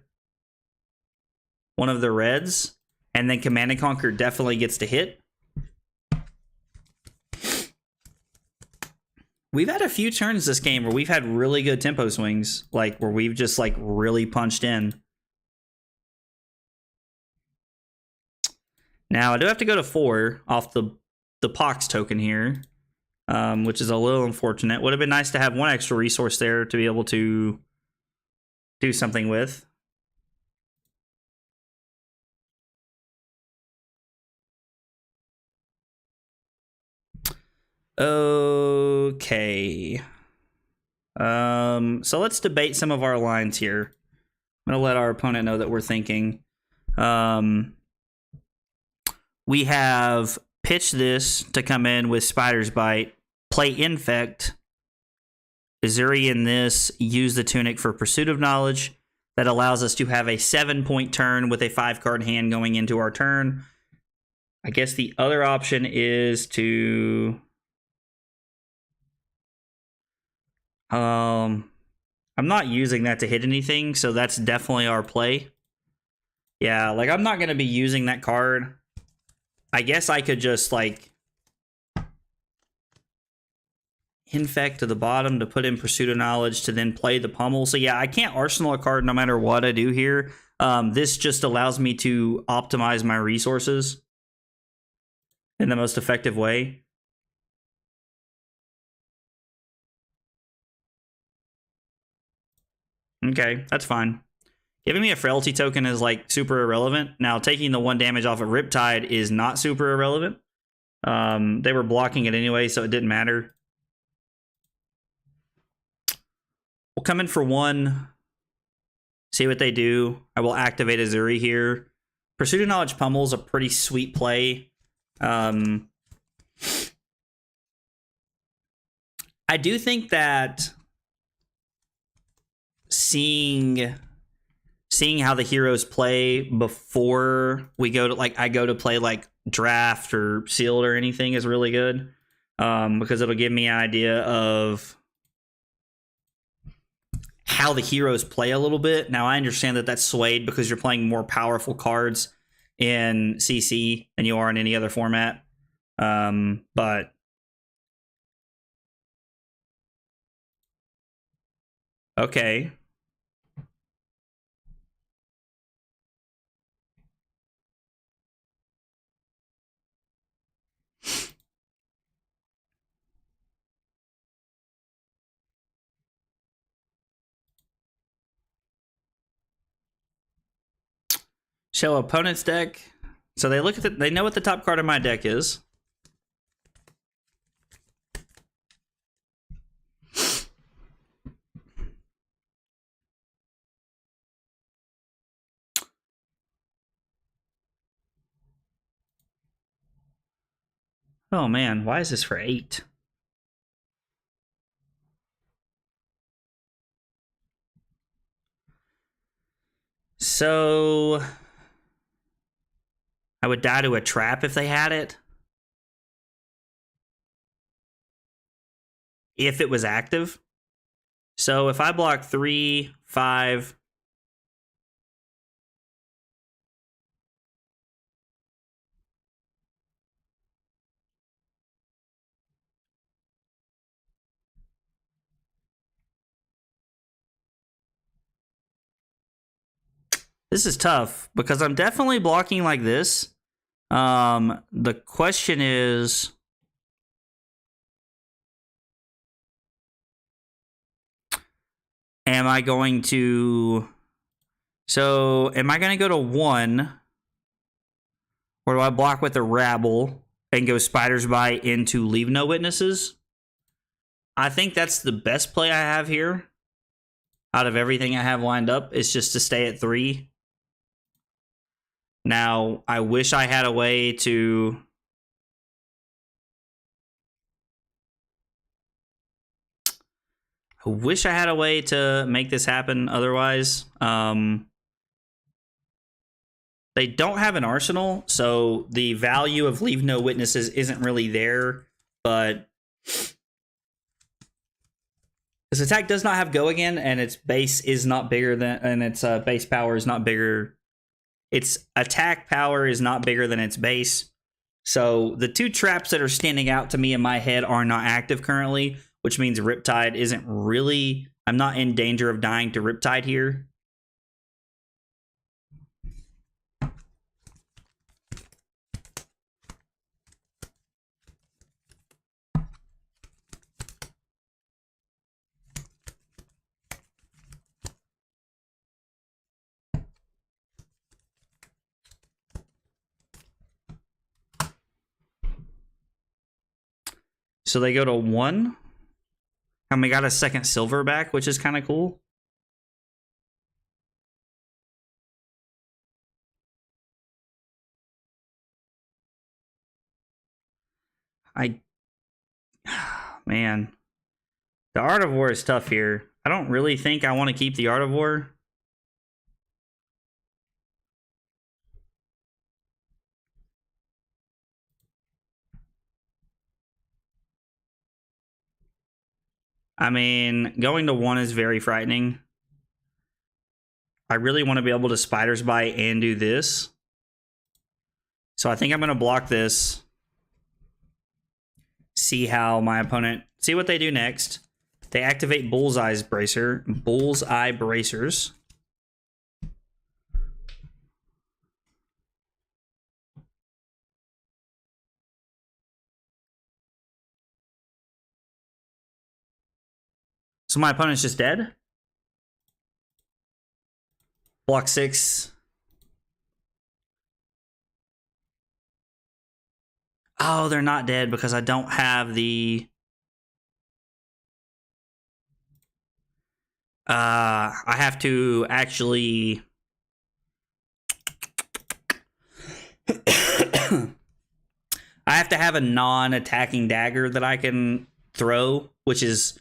one of the reds, and then Command and Conquer definitely gets to hit. We've had a few turns this game where we've had really good tempo swings, like where we've just like really punched in. Now I do have to go to 4 off the Pox token here, which is a little unfortunate. Would have been nice to have 1 extra resource there to be able to do something with. Okay. So let's debate some of our lines here. I'm gonna let our opponent know that we're thinking. We have pitched this to come in with Spider's Bite, play Infect. Urzuri in this, use the Tunic for Pursuit of Knowledge. That allows us to have a 7-point turn with a 5-card hand going into our turn. I guess the other option is to... I'm not using that to hit anything, so that's definitely our play. Yeah, like I'm not going to be using that card. I guess I could just like Infect to the bottom to put in Pursuit of Knowledge to then play the Pummel. So yeah, I can't arsenal a card no matter what I do here. This just allows me to optimize my resources in the most effective way. Okay, that's fine. Giving me a Frailty token is like super irrelevant. Now, taking the 1 damage off of Riptide is not super irrelevant. They were blocking it anyway, so it didn't matter. We'll come in for 1. See what they do. I will activate Urzuri here. Pursuit of Knowledge Pummel is a pretty sweet play. I do think that seeing how the heroes play before we go to I go to play like draft or sealed or anything is really good, because it'll give me an idea of how the heroes play a little bit. Now I understand that that's swayed because you're playing more powerful cards in CC than you are in any other format, but okay. Show opponent's deck. So they look at they know what the top card of my deck is. Oh man, why is this for 8? So I would die to a trap if they had it. If it was active. So if I block 3, 5. This is tough because I'm definitely blocking like this. The question is, am I going to... So, am I going to go to 1? Or do I block with a Rabble and go Spiders by into Leave No Witnesses? I think that's the best play I have here. Out of everything I have lined up, is just to stay at 3. Now, I wish I had a way to... I wish I had a way to make this happen otherwise. They don't have an arsenal, so the value of Leave No Witnesses isn't really there, but this attack does not have Go Again, and its base is not bigger than, and its base power is not bigger. Its attack power is not bigger than its base. So the 2 traps that are standing out to me in my head are not active currently, which means Riptide isn't really... I'm not in danger of dying to Riptide here. So they go to 1. And we got a second silver back, which is kind of cool. Man. The Art of War is tough here. I don't really think I want to keep the Art of War. I mean, going to 1 is very frightening. I really want to be able to Spiders by and do this. So I think I'm going to block this. see how my opponent, see what they do next. They activate Bullseye's Bracer, Bullseye Bracers. So my opponent's just dead. Block 6. Oh, they're not dead because I don't have the... I have to actually... I have to have a non-attacking dagger that I can throw, which is...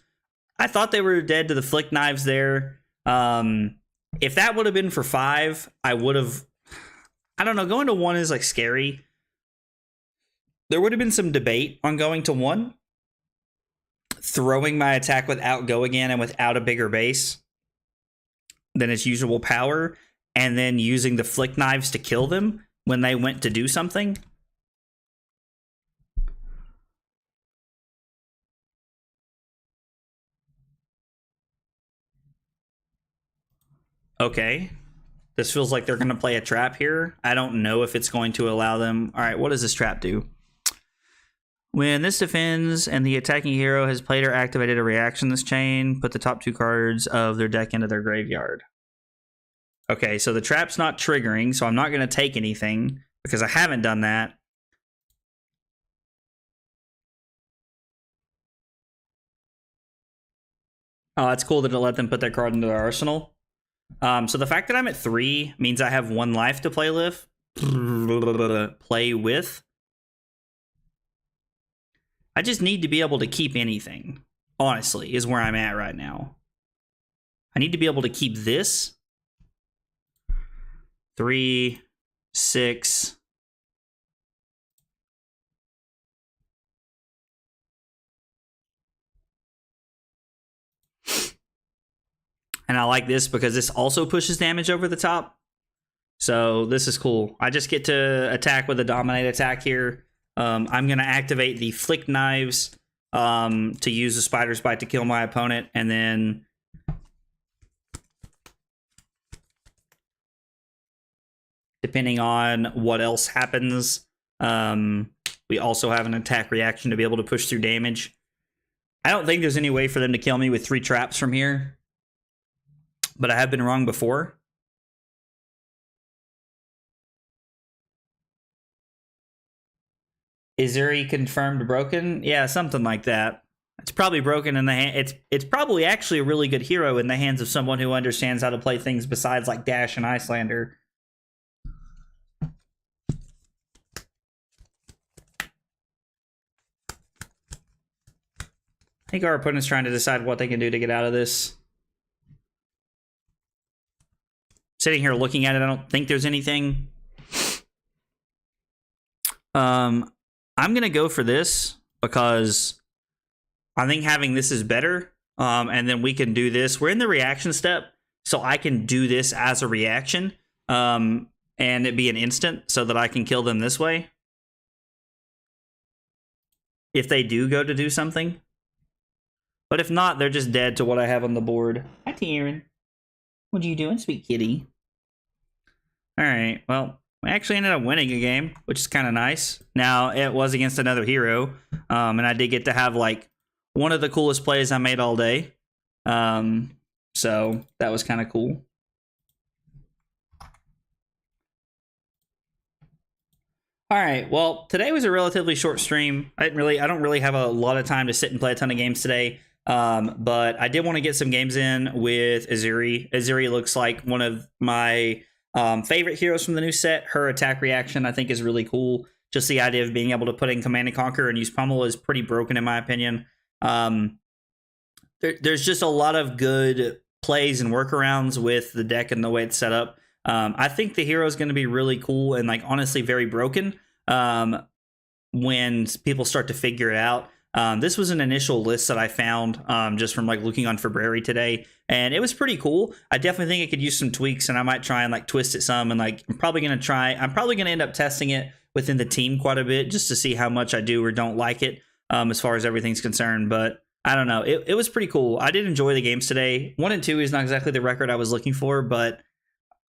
I thought they were dead to the flick knives there. If that would have been for 5, I would have... I don't know, going to 1 is like scary. There would have been some debate on going to 1. Throwing my attack without go again and without a bigger base than its usual power, and then using the flick knives to kill them when they went to do something. Okay. This feels like they're going to play a trap here. I don't know if it's going to allow them. All right, what does this trap do? When this defends and the attacking hero has played or activated a reaction this chain, put the top 2 cards of their deck into their graveyard. Okay, so the trap's not triggering, so I'm not going to take anything because I haven't done that. Oh, that's cool that it let them put that card into their arsenal. So the fact that I'm at 3 means I have 1 life to play with. I just need to be able to keep anything, honestly, is where I'm at right now. I need to be able to keep this. 3, 6. And I like this because this also pushes damage over the top. So this is cool. I just get to attack with a dominate attack here. I'm going to activate the flick knives to use the spider's bite to kill my opponent. And then depending on what else happens, we also have an attack reaction to be able to push through damage. I don't think there's any way for them to kill me with 3 traps from here. But I have been wrong before. Urzuri confirmed broken? Yeah, something like that. It's probably broken in the hand. It's probably actually a really good hero in the hands of someone who understands how to play things besides like Dash and Icelander. I think our opponent's trying to decide what they can do to get out of this. Sitting here looking at it, I don't think there's anything. I'm going to go for this because I think having this is better. And then we can do this. We're in the reaction step, so I can do this as a reaction. And it be an instant so that I can kill them this way. If they do go to do something. But if not, they're just dead to what I have on the board. Hi, Tyrion. What are you doing, sweet kitty? Alright, well, we actually ended up winning a game, which is kind of nice. Now, it was against another hero, and I did get to have, like, one of the coolest plays I made all day. So, that was kind of cool. Alright, well, today was a relatively short stream. I don't really have a lot of time to sit and play a ton of games today. But I did want to get some games in with Urzuri. Urzuri looks like one of my favorite heroes from the new set. Her attack reaction, I think, is really cool. Just the idea of being able to put in Command and Conquer and use Pummel is pretty broken, in my opinion. There's just a lot of good plays and workarounds with the deck and the way it's set up. I think the hero is going to be really cool and, like, honestly very broken when people start to figure it out. This was an initial list that I found just from like looking on February today, and it was pretty cool. I definitely think it could use some tweaks, and I might try and like twist it some, and like I'm probably going to end up testing it within the team quite a bit just to see how much I do or don't like it. as far as everything's concerned. But I don't know. It was pretty cool. I did enjoy the games today. 1 and 2 is not exactly the record I was looking for, but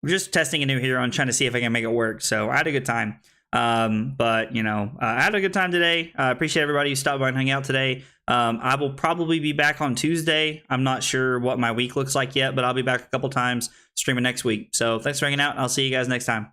we're just testing a new hero and trying to see if I can make it work. So I had a good time. But, you know, I had a good time today. I appreciate everybody who stopped by and hung out today. I will probably be back on Tuesday. I'm not sure what my week looks like yet, but I'll be back a couple times streaming next week. So thanks for hanging out. I'll see you guys next time.